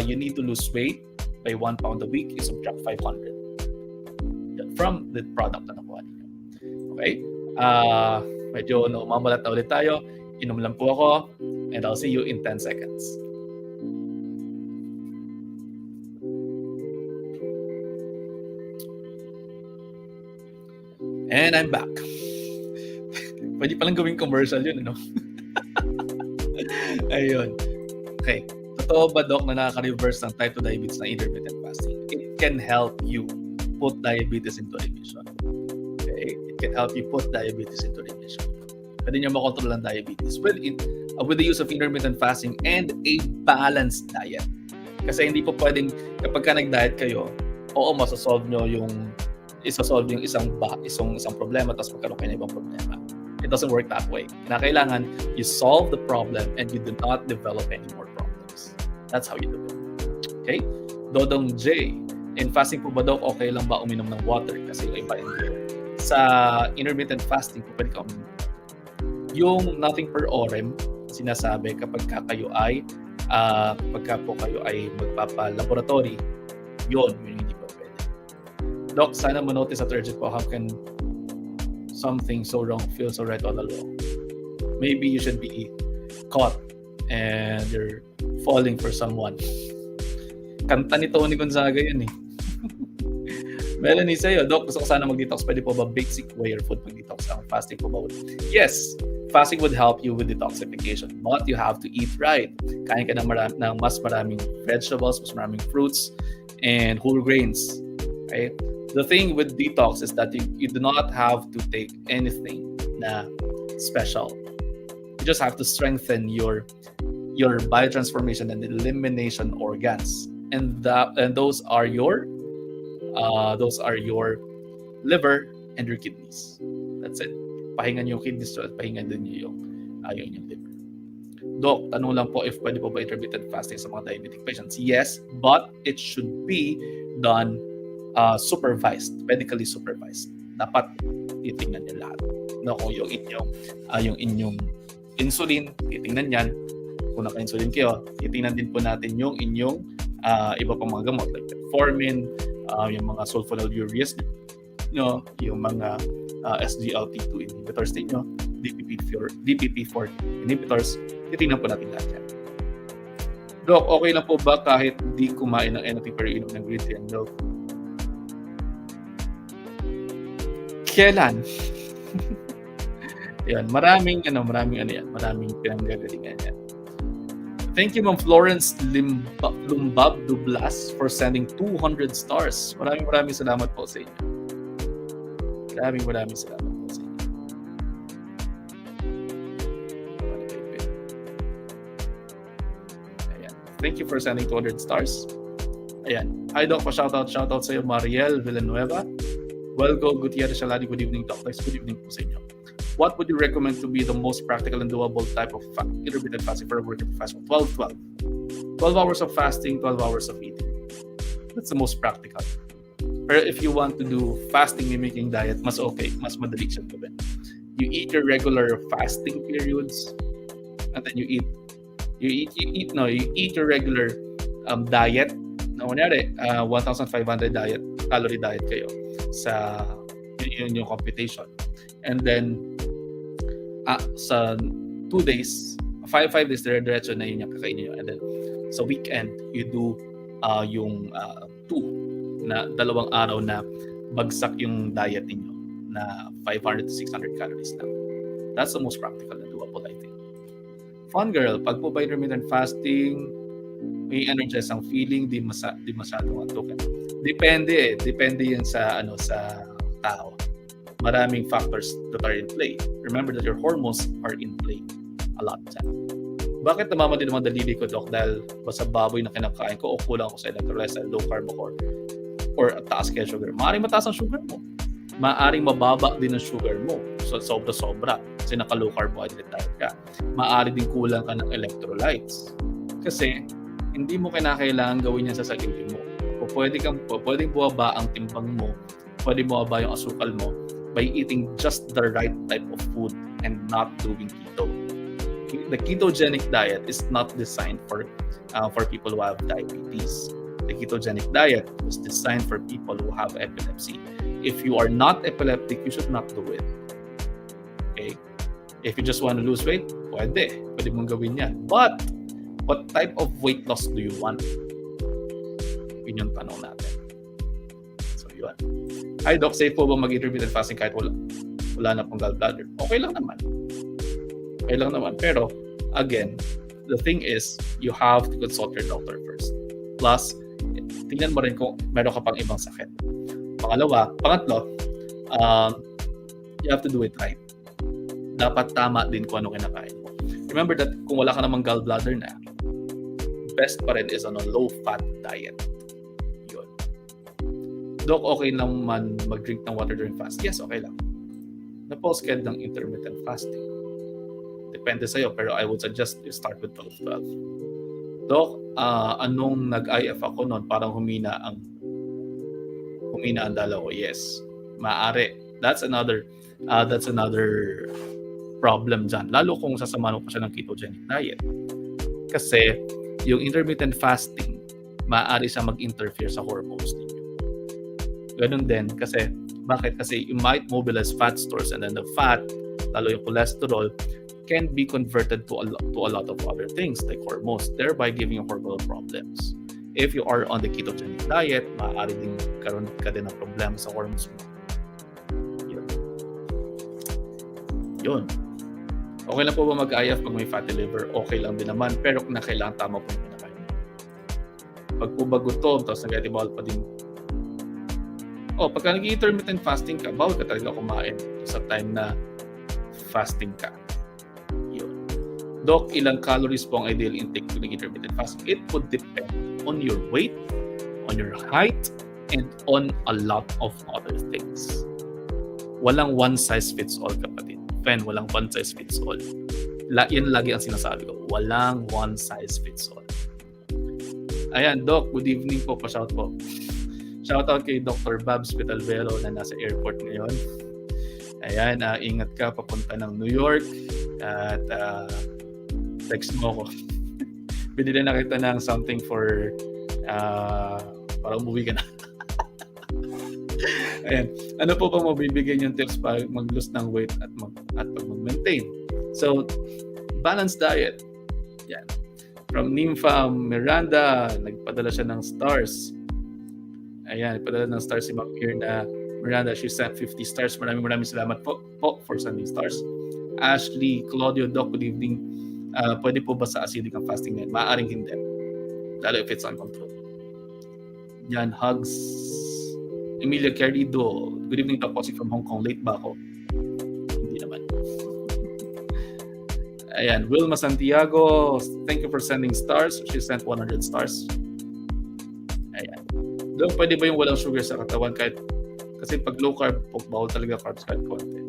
you need to lose weight by 1 pound a week, you subtract 500 from the product na nakuha niyo. Okay? Medyo mamalat na ulit tayo. Inom lang po ako and I'll see you in 10 seconds. And I'm back. Pwede palang gawing commercial yun, ano? Ayun. Okay. Totoo ba, Doc, na nakaka-reverse ng type 2 diabetes na intermittent fasting? It can help you put diabetes into remission. can help you put diabetes into remission. Pwede niyo makontrol ang diabetes with the use of intermittent fasting and a balanced diet. Kasi hindi po pwedeng kapag ka nag-diet kayo, masasolve nyo yung isang problema tapos magkaroon kayo ng ibang problema. It doesn't work that way. Kailangan you solve the problem and you do not develop any more problems. That's how you do it. Okay? Dodong J, in fasting po ba daw okay lang ba uminom ng water? Kasi yung iba hindi. Sa intermittent fasting po pwede ka uminom. Yung nothing per orem, sinasabi kapag kayo ay magpapa-laboratory, yun hindi po pwede. Doc, sana manotice at urgent po, how can something so wrong feel so right all along? Maybe you should be caught and you're falling for someone. Kanta ni Tony Gonzaga yun eh. Melanie sa'yo, Doc, gusto ko sana mag-detox. Pwede po ba basic way or food mag-detox? Ang fasting po ba? Yes, fasting would help you with detoxification, but you have to eat right. Kain ka ng mas maraming vegetables, mas maraming fruits, and whole grains. Okay? The thing with detox is that you do not have to take anything na special. You just have to strengthen your biotransformation and elimination organs, and those are your liver and your kidneys. That's it. Pahingan yung kidneys at pahingan din yung liver. Doc, tanong lang po if pwede po ba intermittent fasting sa mga diabetic patients? Yes, but it should be done supervised, medically supervised. Dapat titingnan niyo lahat. No, kung yung inyong insulin, titingnan yan. Kung naka-insulin kayo, titingnan din po natin yung inyong iba pang mga gamot like metformin, yung mga sulfonylureas, yung mga SGLT2 inhibitors ninyo, DPP4 inhibitors, titingnan po natin lahat yan. Doc, okay lang po ba kahit di kumain ng anything pero inom ng green tea and milk? Kailan? Yan, maraming pinanggagalingan yan. Thank you, Ma'am Florence Lumbab Dublas for sending 200 stars. Maraming salamat po sa inyo. Maraming salamat po sa inyo. Ayan. Thank you for sending 200 stars. Ayan. Hi, Doc. Shoutout sa iyo, Mariel Villanueva. Welgo Gutierrez Shaladi. Good evening, doctors. Good evening po sa inyo. What would you recommend to be the most practical and doable type of intermittent fasting for a working professional? 12. 12 hours of fasting, 12 hours of eating. That's the most practical. Pero if you want to do fasting mimicking diet, mas madali siyang gawin. You eat your regular fasting periods, and then you eat your regular diet. Na kunyari, 1,500 calorie diet kayo sa yun yung computation. And then sa 2 days, 5 days diretso na yun yung kakainin nyo. And then sa weekend, you do yung 2 na 2 araw na bagsak yung diet niyo na 500 to 600 calories lang. That's the most practical and doable, I think. Fun girl, pag po ba intermittent fasting, may energize ang feeling, di masyadong antukan. Depende yan sa tao. Maraming factors that are in play. Remember that your hormones are in play a lot of time. Bakit namamatay naman dalili ko, Doc? Dahil basta baboy na kinakain ko o kulang ko sa electrolytes, low carb or taas kaya sugar. Maaring mataas ang sugar mo. Maaring mababa din ang sugar mo. So, sobra-sobra. Kasi naka-low carbohydrate diet ka. Maaring din kulang ka ng electrolytes. Kasi hindi mo kinakailangan gawin yan sa sarili mo. O pwedeng buwaba ang timbang mo, pwedeng buwaba yung asukal mo by eating just the right type of food and not doing keto. The ketogenic diet is not designed for people who have diabetes. The ketogenic diet was designed for people who have epilepsy. If you are not epileptic, you should not do it. Okay? If you just want to lose weight, pwede mong gawin yan. But what type of weight loss do you want? Yun yung tanong natin. So, yun. Hi, Doc. Safe po ba mag-intermittent fasting kahit wala na pong gallbladder? Okay lang naman. Pero, again, the thing is, you have to consult your doctor first. Plus, tingnan mo rin kung meron ka pang ibang sakit. Pangatlo, You have to do it right. Dapat tama din kung ano kinakain mo. Remember that kung wala ka namang gallbladder na, best pa rin is on a low-fat diet. Yun. Dok, okay lang man mag-drink ng water during fast? Yes, okay lang. Na-pause ka ng intermittent fasting. Depende sa'yo, pero I would suggest you start with 12-12. Dok, anong nag-IF ako noon? Parang humina ang dala ko. Yes, maaari. That's another problem dyan. Lalo kung sasamahan mo pa siya ng ketogenic diet. Kasi yung intermittent fasting, maaari siya mag-interfere sa hormones ninyo. Ganun din kasi, bakit? Kasi you might mobilize fat stores and then the fat, lalo yung cholesterol, can be converted to a lot of other things like hormones, thereby giving you hormonal problems. If you are on the ketogenic diet, maaari din karoon ka din ng problema sa hormones mo. Yun. Okay lang po ba mag-IF pag may fatty liver? Okay lang din naman, pero kung kailangan tama po yung kinakain. Pag po ba gutom, tapos bawal pa din. Pagka nag-intermittent fasting ka, bawal ka talaga kumain sa time na fasting ka. Yun. Doc, ilang calories po ang ideal intake to nag-intermittent fasting? It would depend on your weight, on your height, and on a lot of other things. Walang one size fits all, kapatid. Walang one size fits all. Yan lagi ang sinasabi ko. Walang one size fits all. Ayan, Doc, good evening po. Pa-shout po. Shoutout kay Dr. Babs Pitalvero na nasa airport ngayon. Ayan, ingat ka papunta ng New York. At text mo ko. Binili na kita ng something for para umuwi ka na. Ayan. Ano po ba mabibigyan yung tips para mag-lose ng weight at mag-maintain? So, balanced diet. Yan. From Nympha Miranda, nagpadala siya ng stars. Ayan, nagpadala ng stars si Ma'am na Miranda. She sent 50 stars. Maraming salamat po for sending stars. Ashley, Claudio, Doc, good evening. Pwede po ba sa acidic ang fasting na yun? Maaaring hindi. Lalo if it's uncontrolled. Yan, hugs. Emilia Querido, good evening, Doc, watching from Hong Kong. Late ba ako? Hindi naman. Ayan, Wilma Santiago, thank you for sending stars. She sent 100 stars. Ayan. Doon, pwede ba yung walang sugar sa katawan kasi pag low carb, bawal talaga carbs kahit konti.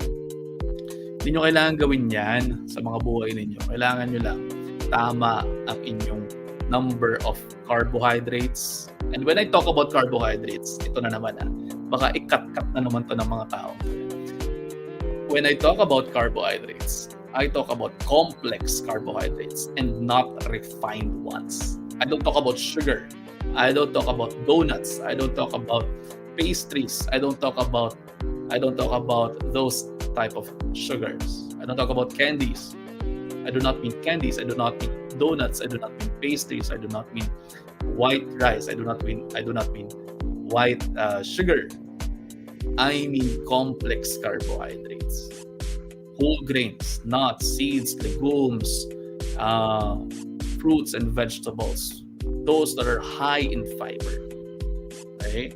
Hindi nyo kailangan gawin yan sa mga buhay ninyo. Kailangan nyo lang tama ang inyong number of carbohydrates. And when I talk about carbohydrates, ito na naman baka ikat-kat na naman to ng mga tao. When I talk about carbohydrates, I talk about complex carbohydrates and not refined ones. I don't talk about sugar. I don't talk about donuts. I don't talk about pastries. I don't talk about those type of sugars. I don't talk about candies. I do not mean candies. I do not mean donuts. I do not mean pastries. I do not mean white rice. I do not mean white sugar. I mean complex carbohydrates. Whole grains, nuts, seeds, legumes, fruits and vegetables. Those that are high in fiber. Okay?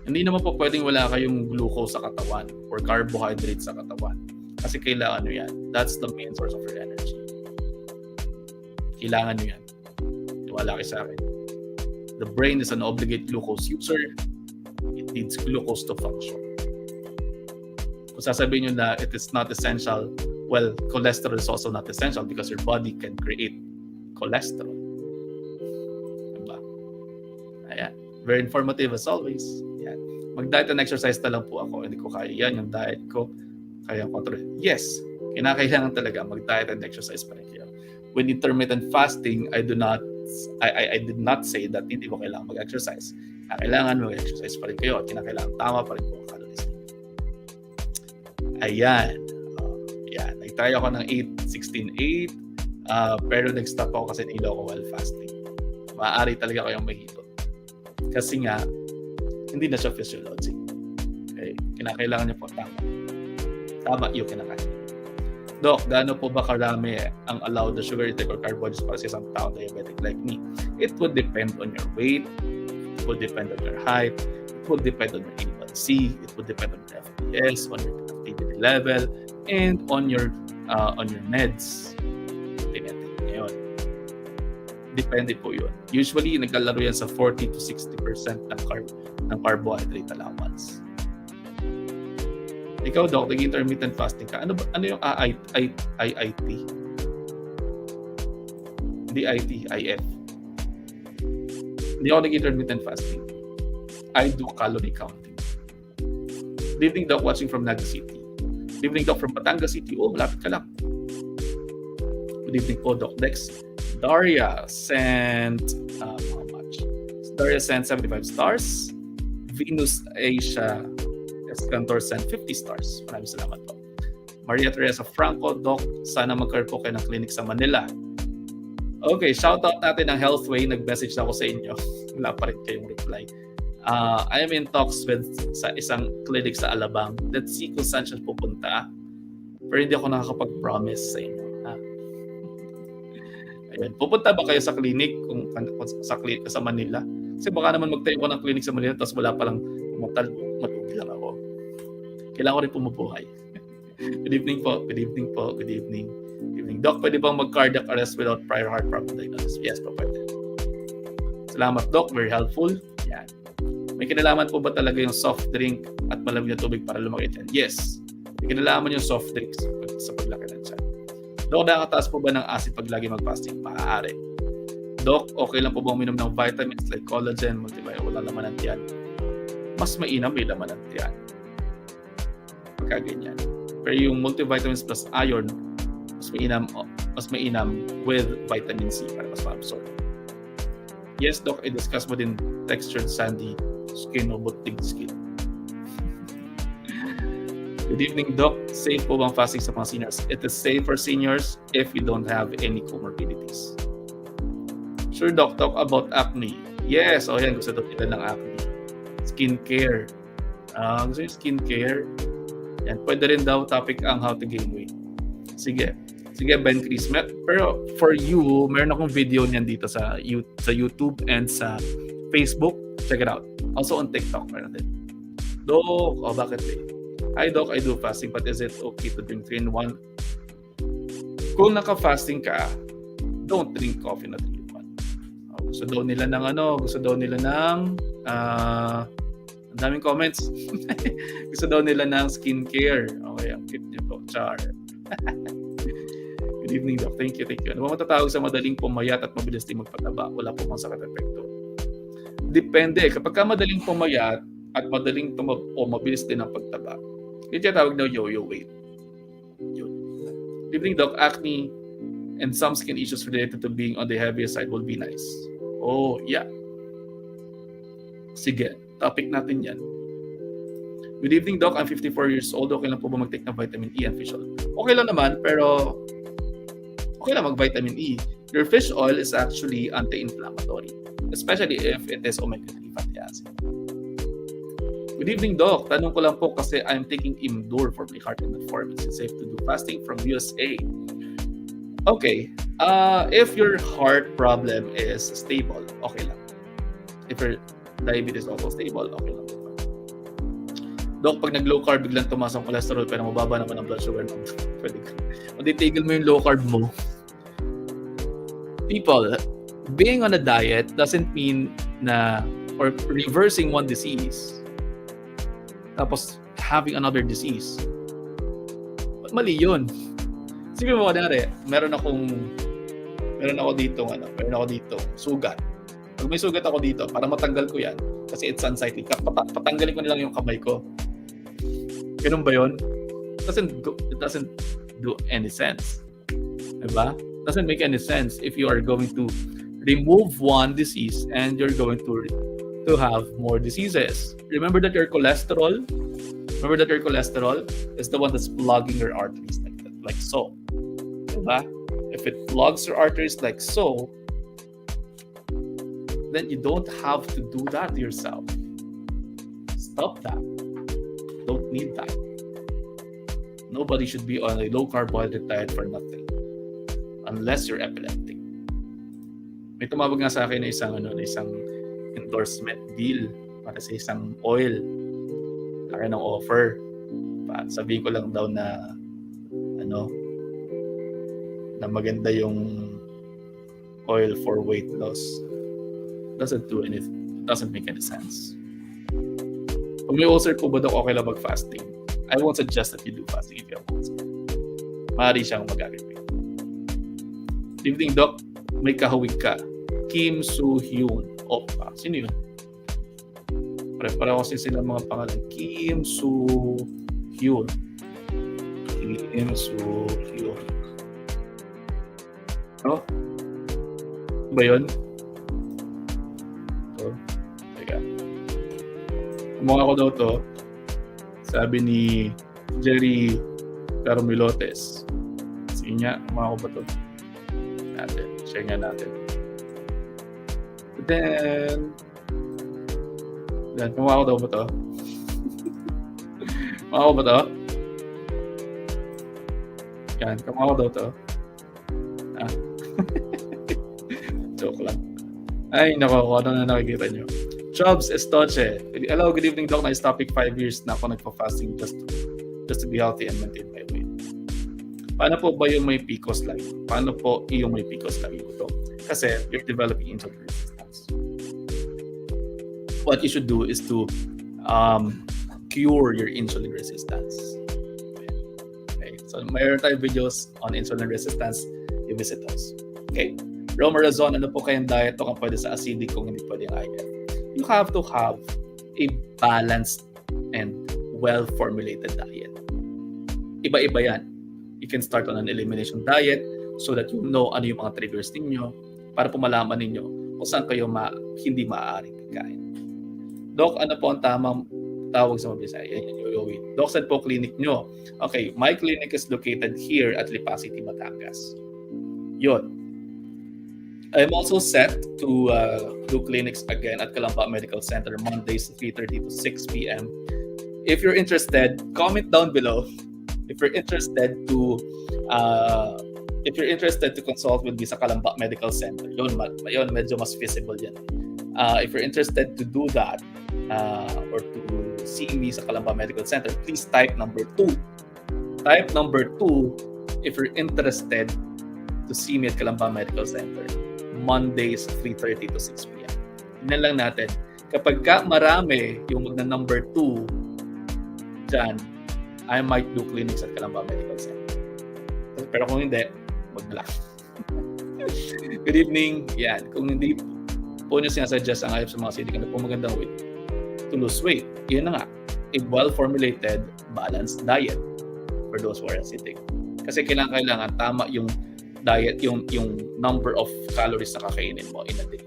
Hindi naman po pwedeng wala kayong glucose sa katawan or carbohydrates sa katawan. Kasi kailangan nyo yan. That's the main source of your energy. Kailangan nyo yan. Wala kayo sa akin. The brain is an obligate glucose user. It needs glucose to function. Kung sasabihin nyo na it is not essential, well, cholesterol is also not essential because your body can create cholesterol. Diba? Ayan. Very informative as always. Ayan. Mag-diet and exercise na lang po ako. Hindi ko kaya yan. Yung diet ko, kaya control. Yes, kinakailangan talaga mag-diet and exercise pa rin kayo. With intermittent fasting, I did not say that hindi mo kailangan mag-exercise. Kailangan mag-exercise pa rin kayo at kinakailangan tama pa rin po ang calories. Ayan. Ayan. Nag-try ako ng 8, 16, 8. Pero nag-stop ako kasi nilo ako while fasting. Maaari talaga kayong mahilo. Kasi nga, hindi na siya physiologic. Okay? Kinakailangan niyo po tama. Tama yung kinakain. Doc, gaano po ba karami ang allowed the sugar intake or carbohydrates para sa isang tao diabetic like me? It would depend on your weight. It would depend on your height. It would depend on your A1C. It would depend on your FPS, on your activity level, and on your meds. Tinetake niya yun. Depende po yun. Usually, naglalaro yan sa 40 to 60% ng carbohydrate allowance. Ikaw, Doc, nag-intermittent fasting ka. Ano yung IIT? Hindi IT, IF. Hindi ako nag-intermittent fasting. I do calorie counting. Good evening, Doc, watching from Naga City. Good evening, Doc, from Batangas City. Oh, malapit ka lang. Good evening po, Doc Dex. Daria sent, how much? Daria sent 75 stars. Venus Asia Escantor sent 50 stars. Maraming salamat po. Maria Teresa Franco, Doc, sana magkaroon po kayo ng clinic sa Manila. Okay, shoutout natin ang Healthway. Nag-message ako sa inyo. Wala pa rin kayong reply. I am in talks with sa isang clinic sa Alabang. Let's see kung saan siya pupunta. Pero hindi ako nakakapag-promise sa inyo. Ayun. Pupunta ba kayo sa clinic kung sa Manila? Kasi baka naman magtayo ko ng clinic sa Manila tapos wala palang pumunta, matugi lang ako. Kailangan ko rin pumubuhay. Good evening po. Good evening po. Good evening. Good evening. Doc, pwede bang mag-cardiac arrest without prior heart problem diagnosis? Yes po, pwede. Salamat, Doc. Very helpful. Yan. May kinalaman po ba talaga yung soft drink at malamig na tubig para lumaki dyan? Yes. May kinalaman yung soft drinks sa paglaki ng tiyan. Doc, nakakataas po ba ng acid pag lagi mag-fasting? Maaari. Doc, okay lang po ba uminom ng vitamins like collagen, multivitamin, wala laman ng tiyan? Mas mainam, may laman ng tiyan. Pagkaganyan. Pero yung multivitamins plus iron, mas mainam with vitamin C para mas ma-absorb. Yes, Doc, i-discuss mo din textured sandy skin o butting skin. Good evening, Doc. Safe po bang fasting sa mga seniors? It is safe for seniors if you don't have any comorbidities. Sure, Doc. Talk about acne. Yes, yan. Gusto daw kita ng acne. Skincare. Gusto yung skincare. Yan. Pwede rin daw topic ang how to gain weight. Sige. Sige, Ben Chris. Pero for you, meron akong video niyan dito sa YouTube and sa Facebook. Check it out. Also on TikTok. Meron din. Doc, bakit eh? Hi Doc, I do fasting, but is it okay to drink 3-in-1? Kung naka-fasting ka, don't drink coffee na 3-in-1. Gusto daw nila ng ang daming comments. Gusto daw nila ng skincare. Okay, ang cute niyo po, Char. Good evening, Doc. Thank you. Ano ba matatawag sa madaling pumayat at mabilis din magpataba? Wala po mang sakit epekto. Depende. Kapag ka madaling pumayat at madaling mabilis din ang pagtaba, yung tawag na yo-yo weight. Yun. Good evening, Doc. Acne and some skin issues related to being on the heavier side will be nice. Oh, yeah. Sige, topic natin yan. Good evening, Doc. I'm 54 years old. Okay lang po ba mag-take ng vitamin E and fish oil? Okay lang naman, pero okay lang mag-vitamin E. Your fish oil is actually anti-inflammatory, especially if it is omega-3 fatty acid. Good evening, Doc. Tanong ko lang po kasi I'm taking Imdur for my heart and metformin. It's safe to do fasting from USA. Okay. If your heart problem is stable, okay lang. If your diabetes is also stable, okay lang. Doc, pag nag-low carb, biglang tumaas ang cholesterol pero mababa naman ang blood sugar mo. Pwede ka. Hindi tigil mo yung low carb mo. People, being on a diet doesn't mean na or reversing one disease tapos having another disease. Mali yun. Sige mo, kunwari, meron ako dito sugat. Pag may sugat ako dito, para matanggal ko yan, kasi it's unsightly, patanggalin ko nilang yung kamay ko. Ganun ba yun? It doesn't do any sense. Diba? It doesn't make any sense if you are going to remove one disease and you're going to have more diseases. Remember that your cholesterol is the one that's plugging your arteries like so. Diba? If it plugs your arteries like so, then you don't have to do that yourself. Stop that. Don't need that. Nobody should be on a low carbohydrate diet for nothing. Unless you're epileptic. May tumawag nga sa akin na isang endorsement deal para sa isang oil. Laki ng offer. Sabihin ko lang daw na na maganda yung oil for weight loss. Doesn't do anything. Doesn't make any sense. Kung may ulcer po ba daw, okay lang mag-fasting? I won't suggest that you do fasting if you have ulcer. Maaari siyang mag-aggravate. Good evening, Doc. May kahawig ka. Kim Soo-hyun. Sino yun? Para kasi sila mga pangalan. Kim Soo-hyun. Kim Soo-hyun. Ba yun? Teka. Kumukha ko daw to. Sabi ni Jerry Carmilotes. Sige nga, kumukha ko ba to? Share nga natin. Then, kumukha ko daw ba to? Kumukha ko ba to? Yan, kumukha ko daw to. Joke lang. Ay, nako, kung ano na nakikita nyo. Chubs Estoche. Hello, good evening, Doc. Nice topic. 5 years na ako nagpa-fasting just to be healthy and maintain my weight. Paano po ba yung may PCOS lagi? Paano po yung may PCOS lagi ito? Kasi you're developing insulin resistance. What you should do is to cure your insulin resistance. Okay. So, mayroon tayong videos on insulin resistance. You visit those. Okay. Romarazon, ano po kayong diet o kung pwede sa acidic kung hindi pwede yung IF? You have to have a balanced and well-formulated diet. Iba-iba yan. You can start on an elimination diet so that you know ano yung mga triggers ninyo para po malaman ninyo kung saan kayo hindi maaaring pagkain. Doc, ano po ang tamang tawag sa mabilis? Doc, saan po clinic nyo? Okay, my clinic is located here at Lipa City, Batangas. Yun. I'm also set to do clinics again at Calamba Medical Center Mondays 3:30 to 6 p.m. If you're interested, comment down below. If you're interested to consult with me sa Calamba Medical Center, yun medyo mas feasible yan. If you're interested to do that or to see me sa Calamba Medical Center, please type number 2. Type number 2 if you're interested to see me at Calamba Medical Center. Mondays 3:30 to 6 p.m. Tignan lang natin. Kapag marami yung number 2 dyan, I might do clinics at Calamba Medical Center. Pero kung hindi, wag na lang. Good evening. Yan. Kung hindi po nyo sinasuggest ang ayop sa mga acidic, ano po magandang way to lose weight? Yun na nga. A well-formulated, balanced diet for those who are acidic. Kasi kailangan tama yung diet, yung number of calories na kakainin mo in a day.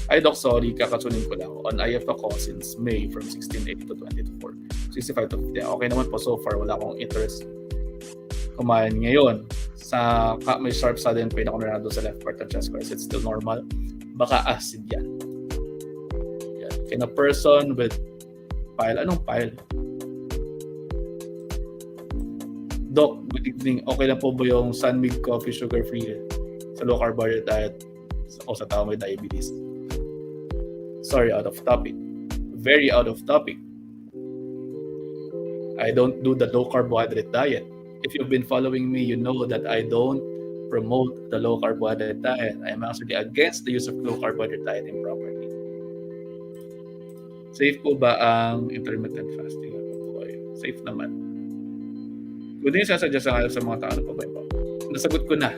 Ay, Doc, sorry, kakasunin ko lang. On IF ako since May from 1680 to 24. 65 to 50. Okay naman po so far. Wala akong interest kumain ngayon. May sharp sudden pain ako na sa left part ng chest square. It's still normal. Baka acid yan. Can a person with pile? Anong pile? Doc, good evening. Okay lang po ba yung Sunmig coffee sugar-free sa low carbohydrate diet o sa tao may diabetes? Sorry, out of topic. Very out of topic. I don't do the low carbohydrate diet. If you've been following me, you know that I don't promote the low carbohydrate diet. I am actually against the use of low carbohydrate diet improperly. Safe po ba ang intermittent fasting? Safe naman. Kung din sasuggest sa mga tao, ano pa ba ito? Nasagot ko na.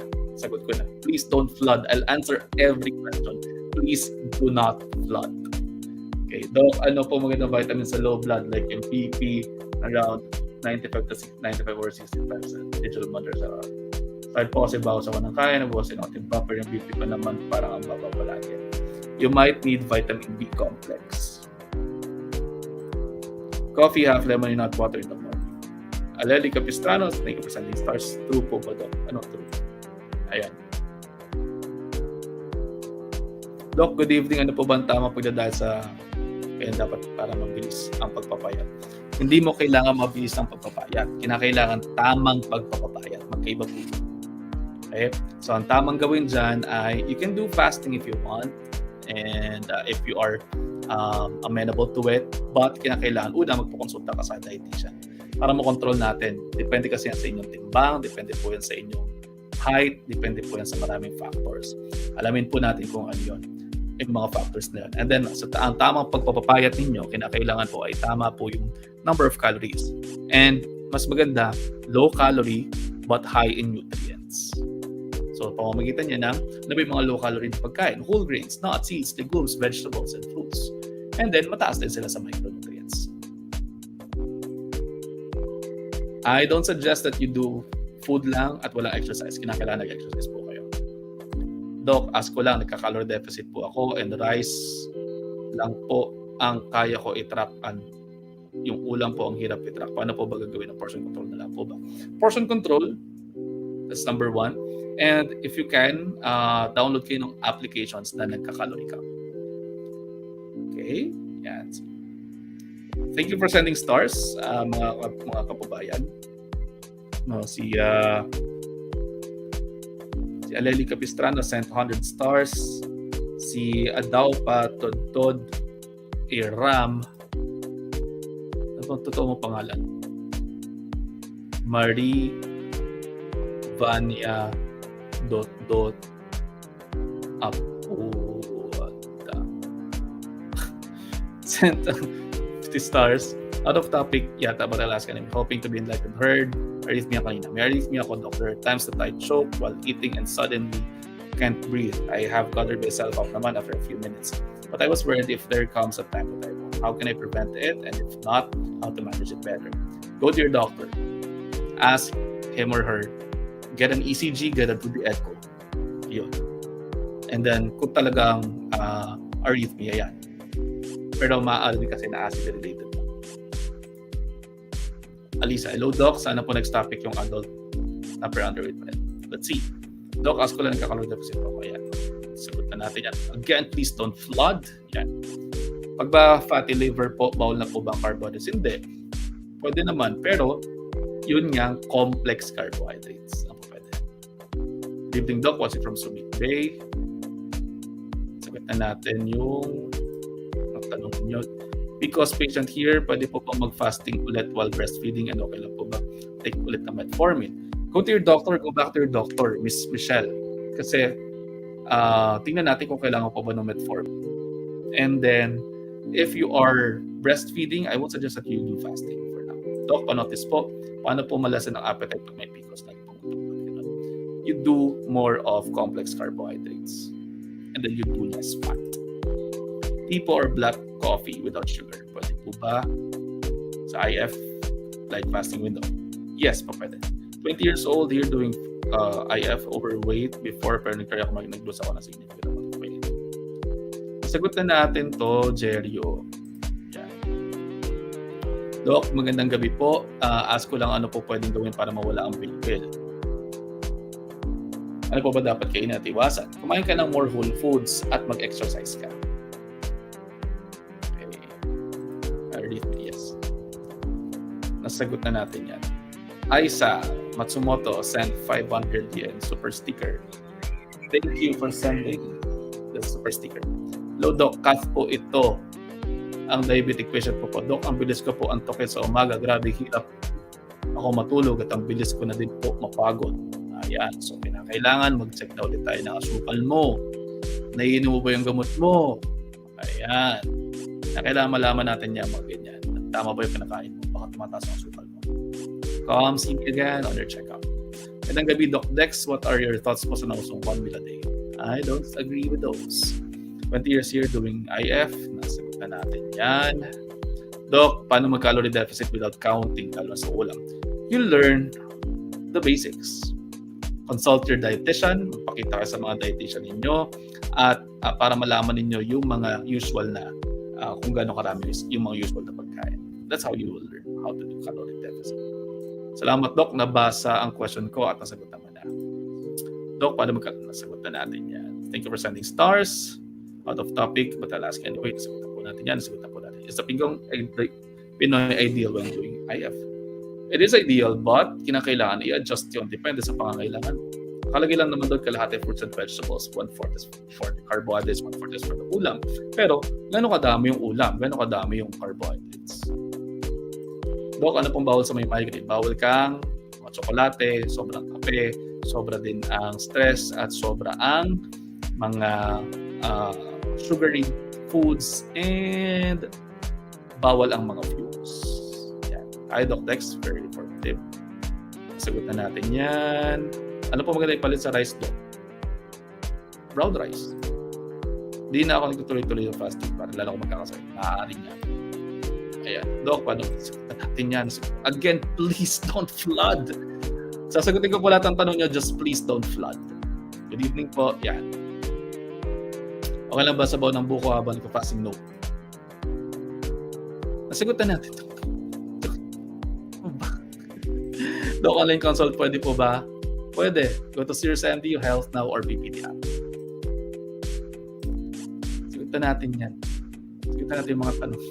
Please don't flood. I'll answer every question. Please do not flood. Okay, Doc, ano po magandang vitamin sa low blood like yung PP around 95 to 95 or 65% digital mothers around. Side po kasi bawas ako ng kaya, nabawasin ako yung buffer, yung BP ko naman parang ang baba palagi. You might need vitamin B complex. Coffee, half lemon, and not water in the morning. Aleli Capistranos, thank you for sending stars. True po ba, Doc? Ano true? Ayan. Doc, good evening. Ano po ba ang tama pagdadahil sa kaya dapat para mabilis ang pagpapayat? Hindi mo kailangan mabilis ang pagpapayat. Kinakailangan tamang pagpapayat. Magkaiba po. Okay? So, ang tamang gawin dyan ay you can do fasting if you want and if you are amenable to it, but kinakailangan una magpakonsulta ka sa dietitian. para makontrol natin. Depende kasi yan sa inyong timbang, depende po yan sa inyong height, depende po yan sa maraming factors. Alamin po natin kung ano yun, yung mga factors na yun. And then, ang tamang pagpapapayat ninyo, kinakailangan po ay tama po yung number of calories. And mas maganda, low calorie but high in nutrients. So, pamamagitan niya ng yung mga low-calorie na pagkain, whole grains, nuts, seeds, legumes, vegetables, and fruits. And then, mataas din sila sa micronutrients. I don't suggest that you do food lang at walang exercise. Kinakailangan nag-exercise po kayo. Doc, ask ko lang, nagka-calorie deficit po ako and rice lang po ang kaya ko i-track. Yung ulam po ang hirap i-track. Paano po ba gagawin ng portion control na lang po ba? Portion control, that's number 1. And if you can, download kayo ng applications na nagka-calorie count. Okay? Yan. Thank you for sending stars, mga kababayan. No, si Aleli Capistrano sent 100 stars. Si Adaupa Todtod Iram. Ano totoo mo pangalan? Marie Vania Apuada sent 50 stars. Out of topic yata, but I'll ask him. Hoping to be enlightened. Heard arrhythmia kanina. May arrhythmia ako, doctor. Times that I choke while eating and suddenly can't breathe. I have gathered myself up naman after a few minutes. But I was worried if there comes a time that I won't. How can I prevent it? And if not, how to manage it better? Go to your doctor. Ask him or her. Get an ECG, get a 2D echo. Yun. And then, kung talagang arrhythmia yan. Pero maaari din kasi na acid-related. Alisa, hello doc. Sana po next topic yung adult upper underweight pa rin. Let's see. Doc, ask ko lang nagka-calorie deficit ako. Ayan. Sagot na natin yan. Again, please don't flood. Yan. Pag ba fatty liver po, bawal na po ba ang carbohydrates? Hindi. Pwede naman. Pero, yun nga, complex carbohydrates. Ang pwede. Good evening, Doc. Watching from Subic Bay. Sagot na natin yung tanong nyo. Because patient here, pwede po mag-fasting ulit while breastfeeding and okay lang po ba? Take ulit na metformin. Go to your doctor, go back to your doctor, Miss Michelle. Kasi tingnan natin kung kailangan po ba ng metformin. And then, if you are breastfeeding, I would suggest that you do fasting for now. Doc, panotice po, paano po malasan ang appetite pag may PCOS? You do more of complex carbohydrates. And then you do less fat. Tea po or black coffee without sugar. Pwede po ba sa IF, light fasting window? Yes, po pwede. 20 years old, here doing IF, overweight, before, pero nag-try ako nag-lose ako ng significant amount of weight. Sagot na natin to, Jerio. Yan. Doc, magandang gabi po. Ask ko lang ano po pwedeng gawin para mawala ang pilpil. Ano po ba dapat kainin at iwasan? Kumain ka ng more whole foods at mag-exercise ka. Yes. Nasagot na natin yan. Aisa Matsumoto sent 500 yen super sticker. Thank you for sending the super sticker. Hello, Doc. Calf po ito. Ang diabetic patient po po. Doc, ang bilis ko po antokin sa umaga. Grabe, hirap ako matulog at ang bilis ko na din po mapagod. Ayan. So, kailangan mag-check na ulit tayo ng asukal mo. Naiinom mo ba yung gamot mo? Ayan. Kailangan malaman natin yan mga ganyan. Tama ba yung kinakain mo? Baka tumataas ang asukal mo. Come see me again on your checkup. Magandang gabi, Doc Dex. What are your thoughts po sa nausong 1 meal a day? I don't agree with those. 20 years here doing IF. Nasagot na natin yan. Doc, paano mag-calorie deficit without counting lalo sa ulam? You learn the basics. Consult your dietitian. Magpakita kayo sa mga dietitian ninyo. At para malaman ninyo yung mga usual na kung gaano karami yung mga usual na pagkain. That's how you will learn how to do calorie deficit. Salamat, Doc. Nabasa ang question ko at nasagot naman na. Doc, paano nasagot na natin yan? Thank you for sending stars. Out of topic, but I'll ask you anyway. Nasagot na po natin yan. Nasagot na po natin. Is the Pinoy ideal when doing IF? It is ideal, but kinakailangan i-adjust yun. Depende sa pangangailangan. Kalagay lang naman doon kalahati fruits and vegetables, 1/4 is for the carbohydrates, 1/4 is for the ulam. Pero, gano'ng kadami yung ulam? Gano'ng kadami yung carbohydrates? Dok, ano pong bawal sa may migraine? Bawal kang mga tsokolate, sobrang kape, sobra din ang stress, at sobra ang mga sugary foods, and bawal ang mga fuels. Yan. Hi, Doc Dex. Very informative. Sagot na natin yan. Ano po maganda ipalit sa rice, Doc? Brown rice. Di na ako nagtutuloy-tuloy yung fasting para lalo ko magkakasakit. Maaari nga. Ayan. Doc, paano? Sagot natin yan. Again, please don't flood. Sasagutin ko po lahat ng tanong nyo, just please don't flood. Good evening po. Yan. Okay lang ba sabaw ng buko habang nagpa-fasting? No. Nasagutan natin ito. Doc, online consult, pwede po ba? Pwede. Go to Serious MD, Health Now, or PPD app. Sagutan natin yan. Sagutan natin yung mga tanong.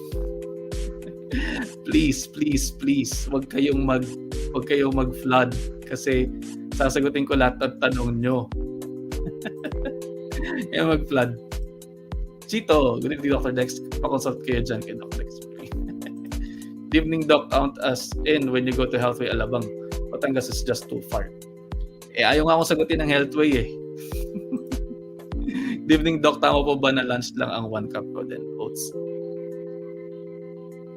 Please, please, please, wag kayong mag-flood kasi sasagutin ko lahat ng tanong nyo. Kaya mag-flood. Chito, good evening, Dr. Dex. Pa-consult kayo dyan kay Dr. Dex. Good evening, Doc. Count us in when you go to Healthway Alabang. Batangas is just too far. Ayaw nga akong sagutin ng Healthway . Good evening, Doc. Tama po ba na lunch lang ang 1 cup ko then oats?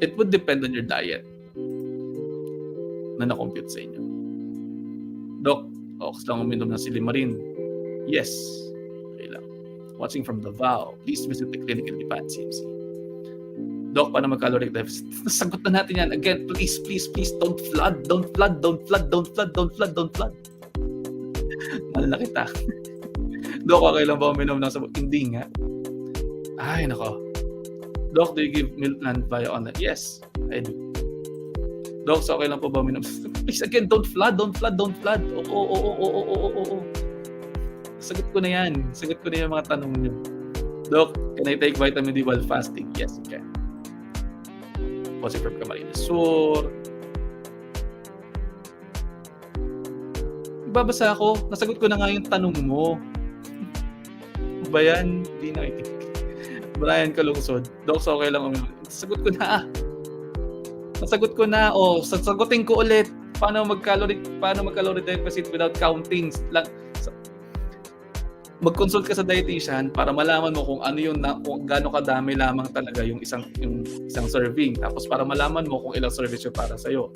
It would depend on your diet na na-compute sa inyo. Doc, ox lang uminom ng silimarin. Yes. Okay lang. Watching from Davao. Please visit the clinic in Lipan, CMC. Doc, paano mag-caloric deficit? Nasagot na natin yan. Again, please, please, please, don't flood. Don't flood, don't flood, don't flood, don't flood, don't flood. Mahal na kita. Doc, okay lang ba uminom ng sabon? Hindi nga. Ay, nako. Doc, do you give milk and via online? Yes, I do. Doc, so okay lang po ba uminom? Please, again, don't flood, don't flood, don't flood. Oo. Sagot ko na yan. Sagot ko na yung mga tanong niyo. Doc, can I take vitamin D while fasting? Yes, you can. Positive from Camarines Sur. Ibabasa ako. Nasagot ko na nga yung tanong mo. Ba yan? Hindi na itik. Brian Kalungsod. Doc, so okay lang uminom. Sagot ko na. Nasagot ko na. Sasagutin ko ulit. Paano mag-calorie deficit without counting? Mag-consult ka sa dietitian para malaman mo kung ano kung gaano kadami lamang talaga yung isang serving. Tapos para malaman mo kung ilang serving yung para sa'yo.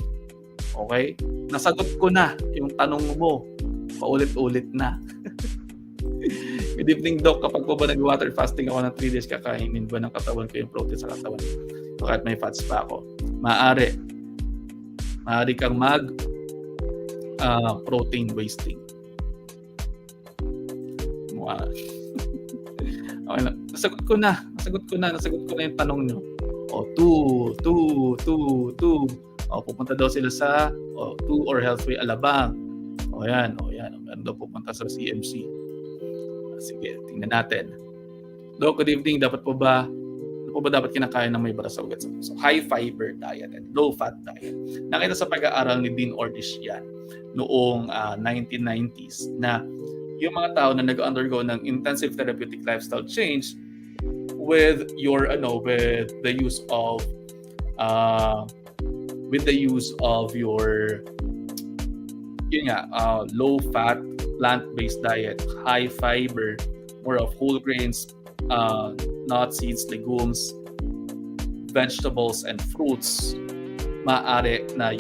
Okay? Nasagot ko na yung tanong mo. Paulit-ulit na. Good evening, Doc. Kapag po ba nag-water fasting ako ng 3 days, kakainin ba ng katawan ko yung protein sa katawan? Kahit may fats pa ako. Maaari kang protein wasting. Okay lang. Nasagot ko na yung tanong nyo. 2. Pupunta daw sila sa 2 or Healthway Alabang. Yan. Meron daw pupunta sa CMC. Sige, tingnan natin. Doc, good evening. Dapat po ba dapat kinakain ng may bara sa ugat sa puso? High fiber diet and low fat diet. Nakita sa pag-aaral ni Dean Ordish yan noong 1990s na yung mga tao na nag-undergo ng intensive therapeutic lifestyle change with the use of your low fat plant-based diet, high fiber, more of whole grains, nuts, seeds, legumes, vegetables, and fruits, maaari na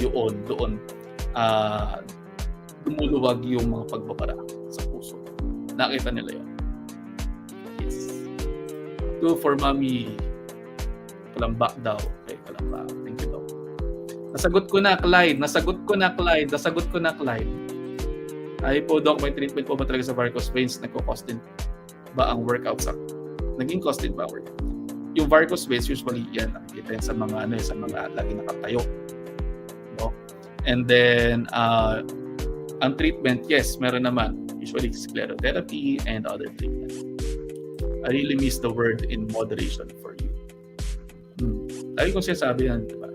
doon lumuluwag yung mga pagbabara sa puso. Nakita nila yun. Yes. 2 for mommy. Kalamba daw. Okay, kalamba. Thank you daw. Nasagot ko na, Clyde. Ay po, Doc, may treatment po ba talaga sa varicose veins? Nagko-cause din ba ang workout sa? Naging cause din ba workout? Yung varicose veins, usually yan, nakikita yan sa mga lagi nakatayo. No? And then, ang treatment, yes, meron naman. Usually sclerotherapy and other treatment. I really miss the word in moderation for you. Lagi kong sinasabi yan, diba?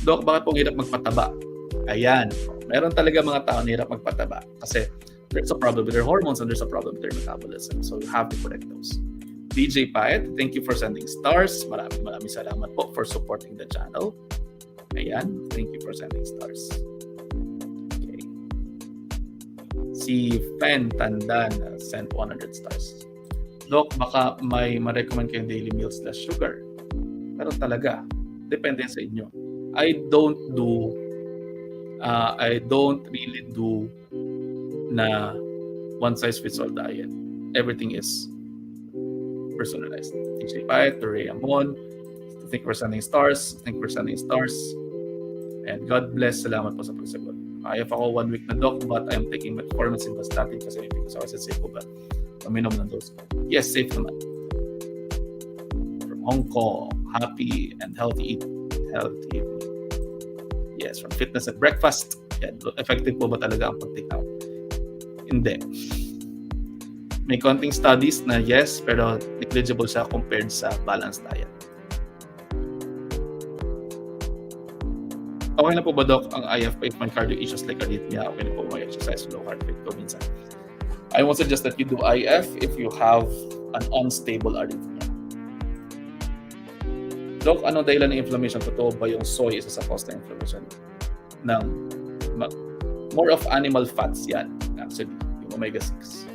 Doc, bakit po hirap magpataba? Ayan. Meron talaga mga tao na hirap magpataba kasi there's a problem with their hormones and there's a problem with their metabolism. So you have to correct those. DJ Paet, thank you for sending stars. Maraming salamat po for supporting the channel. Ayan, thank you for sending stars. Okay. Si Fen Tandan sent 100 stars. Doc, baka may ma-recommend kayong daily meals na sugar. Pero talaga, depende sa inyo. I don't really do na one-size-fits-all diet. Everything is personalized. DJ Paet, Rayamon, thank you for sending stars. Thank you for sending stars. And God bless. Salamat po sa pagsagot. Ayaf ako 1 week na doc, but I'm taking metformin simvastatin kasi because I was safe po ba? Paminom ng dose. Yes, safe naman. From Hong Kong, happy and healthy eating. Yes, from fitness at breakfast. Yan, effective po ba talaga ang pag-take out? Hindi. May konting studies na yes, pero negligible siya compared sa balanced diet. Okay na po ba, Doc, ang IF if may cardio issues like arrhythmia? Okay na po may exercise low heart rate ko minsan. I won't suggest that you do IF if you have an unstable arrhythmia. Doc, ano dahilan ng inflammation? Totoo ba yung soy isa sa cause ng inflammation? More of animal fats yan, actually, yung omega-6.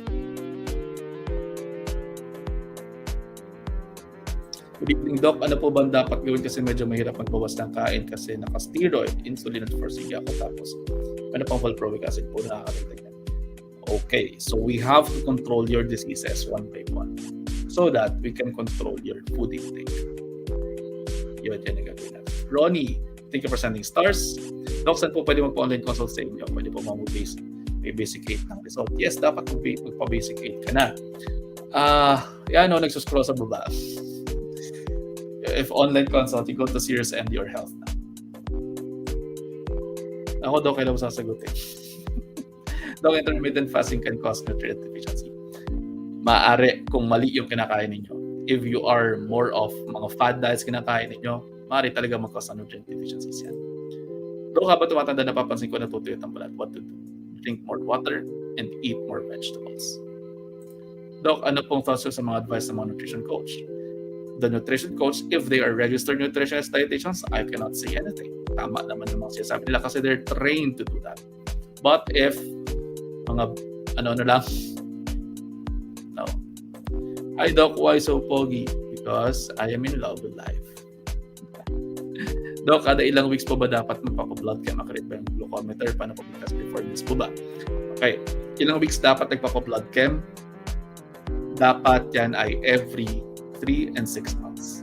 Good evening, Doc. Ano po ba dapat gawin kasi medyo mahirap magbawas ng kain kasi naka-steroid, insulin at forcing ako tapos ano pang valproic acid po nakakalimutan niya. Okay, so we have to control your diseases one by one so that we can control your food intake. Yun ang gagawin natin. Ronnie, thank you for sending stars. Doc, saan po pwede magpa-online consult sa inyo? Pwede po may basic 8 ng result. Yes, dapat magpa-basic 8 ka na. Nagsuscroll sa baba. If online consult, you go to Serious End Your Health na. Ako, Doc, kailan mo sasagutin? Doc, intermittent fasting can cause nutrient deficiency. Maaari kung mali yung kinakain ninyo. If you are more of mga fad diets kinakain ninyo, maaari talaga mag-cause ng nutrient deficiencies yan. Doc, habang tumatanda, napapansin ko natutuyot ang balat. What to do? Drink more water and eat more vegetables. Doc, ano pong thoughts sa mga advice ng mga nutrition coach? The nutrition coach, if they are registered nutritionist dietitians, I cannot say anything. Tama naman yung mga sinasabi nila kasi they're trained to do that. But if mga lang, no. Hi Doc, why so pogi? Because I am in love with life. Doc, kada ilang weeks po ba dapat magpapa-blood chem? Accurate ba yung glucometer? Paano po test before this po ba? Okay, ilang weeks dapat nagpapa-blood chem? Dapat yan ay every 3 and 6 months.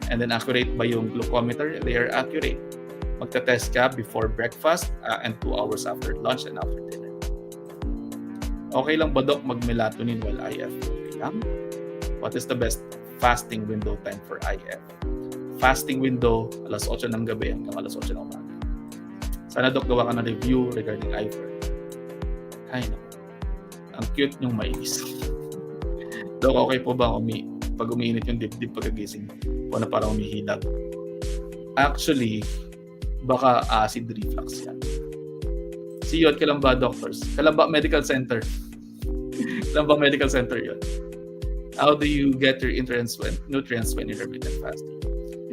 And then accurate ba yung glucometer? They are accurate. Magta-test ka before breakfast and 2 hours after lunch and after dinner. Okay lang ba, Doc, mag-melatonin while IF? Okay lang. What is the best fasting window time for IF? Fasting window, alas 8 ng gabi hanggang alas 8 ng umaga. Sana, Doc, gawa ka ng review regarding IF. Ay, no. Ang cute yung mainis. Doc, okay po ba pag umiinit yung dibdib pagkagising o na parang umihilab? Actually, baka acid reflux yan. See yun, kailan ba doctors? Kailan ba medical center? Kailan ba medical center yun? How do you get your nutrients when intermittent fasting?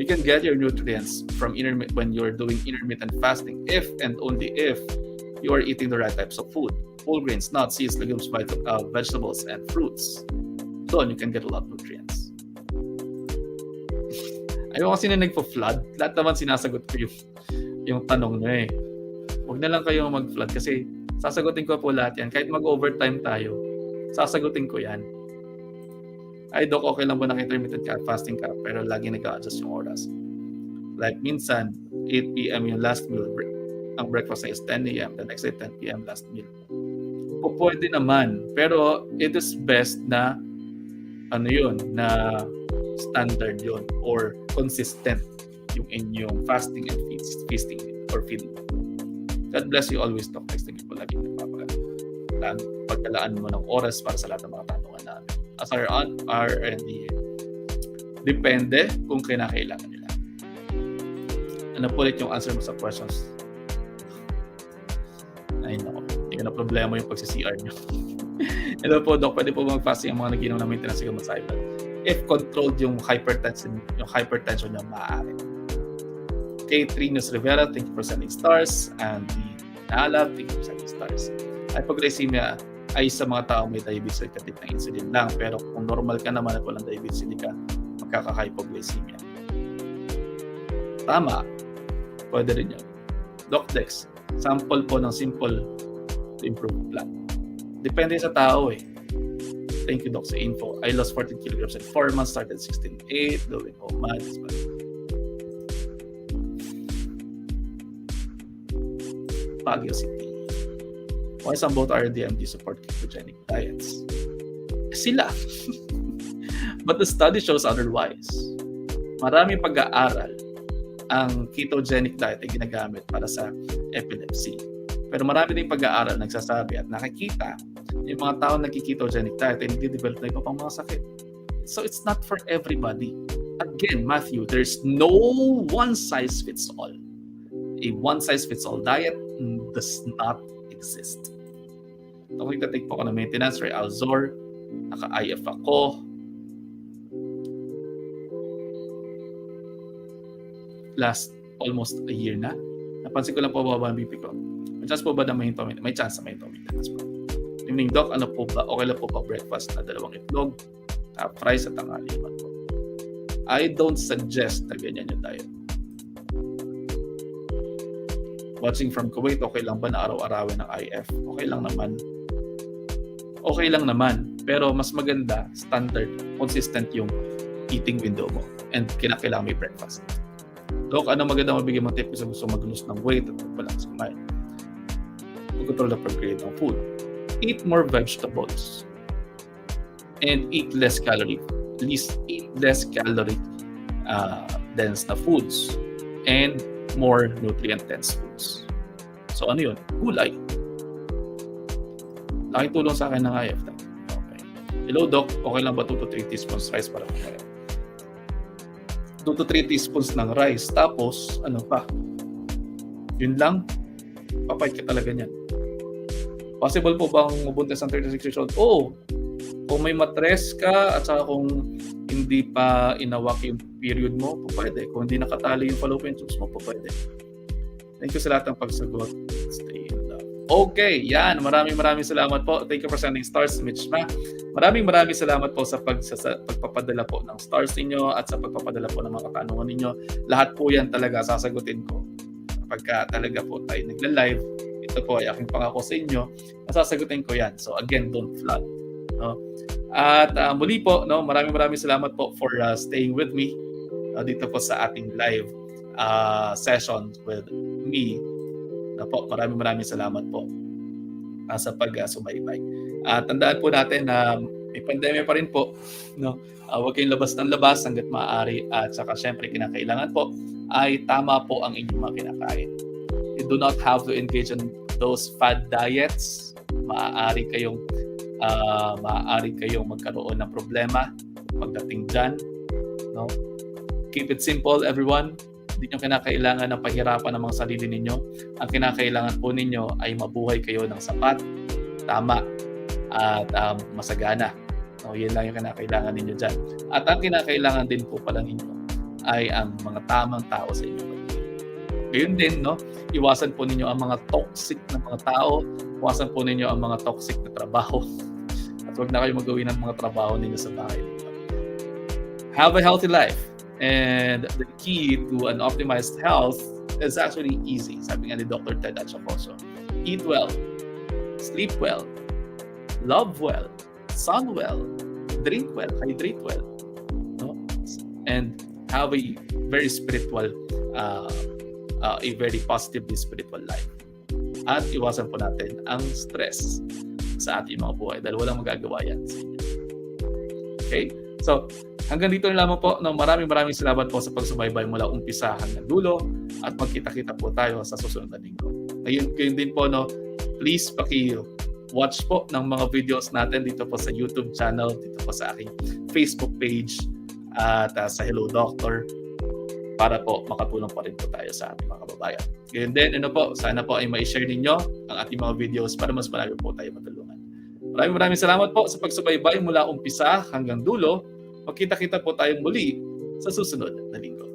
You can get your nutrients from when you're doing intermittent fasting if and only if you are eating the right types of food. Whole grains, nuts, seeds, legumes, vegetables, and fruits. So you can get a lot of nutrients. Ayaw kasi na nagpo-flood. Lahat naman sinasagot ko yung tanong na eh. Huwag na lang kayo mag-flood kasi sasagutin ko po lahat yan. Kahit mag-overtime tayo, sasagutin ko yan. Ay, Doc, okay lang ba ng intermittent fasting ka? Pero lagi nag-a-adjust yung oras. Like minsan, 8 p.m. yung last meal. Ang breakfast na is 10 a.m. The next day, 10 p.m. last meal. Pwede naman. Pero it is best na na standard yun or consistent yung inyong fasting and feasting or feeding. God bless you always, Doc. Next thing po lagi pagkalaan mo ng oras para sa lahat ng mga tanungan namin. As our R&D, depende kung kinakailangan nila. Ano po ulit yung answer mo sa questions? Ay, nako. Hindi na problema yung pagsi-CR nyo. Hello po, Doc. Pwede po mag-fasting ang mga naginom na maintenance sa masayban. if controlled yung hypertension niya, maaari. Okay, Trinos Rivera, thank you for sending stars. And the Nala, thank you for sending stars. Hypoglycemia ay sa mga tao may diabetes at katip ng insulin lang. Pero kung normal ka naman at walang diabetes, hindi ka magkaka-hypoglycemia. Tama. Pwede rin yun. Docdex, sample po ng simple to improve plan. Depende sa tao eh. Thank you, Doc, sa info. I lost 14 kilograms in 4 months, started 16.8, doing home math. Baguio City. Why some both RDMD support ketogenic diets? Sila. But the study shows otherwise. Maraming pag-aaral ang ketogenic diet ay ginagamit para sa epilepsy. Pero marami ding pag-aaral nagsasabi at nakikita yung mga tao nagki-ketogenic diet ay nagde-develop na iba pang mga sakit. So it's not for everybody. Again, Matthew, there's no one size fits all. A one size fits all diet does not exist. So, kung nagtatake po ako ng maintenance for Alzor, naka-IF ako, last almost a year na. Napansin ko lang po bababa ang BP ko. May chance po ba na may chance na may maintenance po? Evening, Doc, ano po ba? Okay lang po ba breakfast na 2 itlog, fries at tanghali po? I don't suggest na ganyan yung diet. Watching from Kuwait, okay lang ba na araw-arawin ng IF? Okay lang naman. Okay lang naman. Pero mas maganda, standard, consistent yung eating window mo. And kinakailangan may breakfast. Doc, ano maganda mabigyan mong tip kung gusto mag-lose ng weight at magbalance kumain? Mag-control the per-grade ng food. Eat more vegetables. And eat less calorie dense na foods. And more nutrient-dense foods. So ano yun? Gulay. Laking tulong sa akin ng IF. Okay. Hello, Doc. Okay lang ba 2 to 3 teaspoons rice para kumain? 2 to 3 teaspoons ng rice. Tapos, ano pa? Yun lang? Papait ka talaga niyan. Possible po bang mabuntis ng 36 years old? Oo. Kung may matres ka at saka kung hindi pa inawak yung period mo, pwede. Kung hindi nakatali yung fallopian tubes mo, pwede. Thank you sa lahat ng pagsagot. Stay in love. Okay, yan. Maraming salamat po. Thank you for sending stars, Mitch Ma. Maraming salamat po sa pagpapadala po ng stars ninyo at sa pagpapadala po ng mga katanungan ninyo. Lahat po yan talaga sasagutin ko. Kapag talaga po tayo nagla-live, ito po ay aking pangako sa inyo. Sasagutin ko yan. So again, don't flood. No? At muli po, no, maraming salamat po for staying with me dito po sa ating live session with me. Na po, maraming salamat po sa pag-subaybay. Tandaan po natin na may pandemya pa rin po, no? Huwag kayong labas ng labas hangga't maaari at saka syempre kinakailangan po ay tama po ang inyong mga kinakain. You do not have to engage in those fad diets. Maaari kayong magkaroon ng problema pagdating dyan. No? Keep it simple, everyone. Hindi nyo kinakailangan ng pahirapan ng mga sarili ninyo. Ang kinakailangan po ninyo ay mabuhay kayo ng sapat, tama, at masagana. No, yan lang yung kinakailangan ninyo dyan. At ang kinakailangan din po pala ninyo ay ang mga tamang tao sa inyo. Gayun din, no? Iwasan po ninyo ang mga toxic na mga tao. Iwasan po ninyo ang mga toxic na trabaho. At huwag na kayo magawin ng mga trabaho ninyo sa bahay. Have a healthy life. And the key to an optimized health is actually easy. Sabi nga ni Dr. Ted Achacoso. Eat well, sleep well, love well, sun well, drink well, hydrate well, no? And have a very spiritual, a very positively spiritual life. At iwasan po natin ang stress sa ating mga buhay dahil walang magagawa yan sa inyo. Okay? So, hanggang dito na lamang po. No, maraming salamat po sa pagsubaybay mula umpisa hanggang dulo at magkita-kita po tayo sa susunod na linggo. Ngayon din po, no, please watch po ng mga videos natin dito po sa YouTube channel, dito po sa aking Facebook page at sa Hello Doctor para po makatulong pa rin po tayo sa ating mga kababayan. Ngayon din, sana po ay ma-share ninyo ang ating mga videos para mas marami po tayo matulungan. Maraming salamat po sa pagsubaybay mula umpisa hanggang dulo Magkita-kita po tayong muli sa susunod na linggo.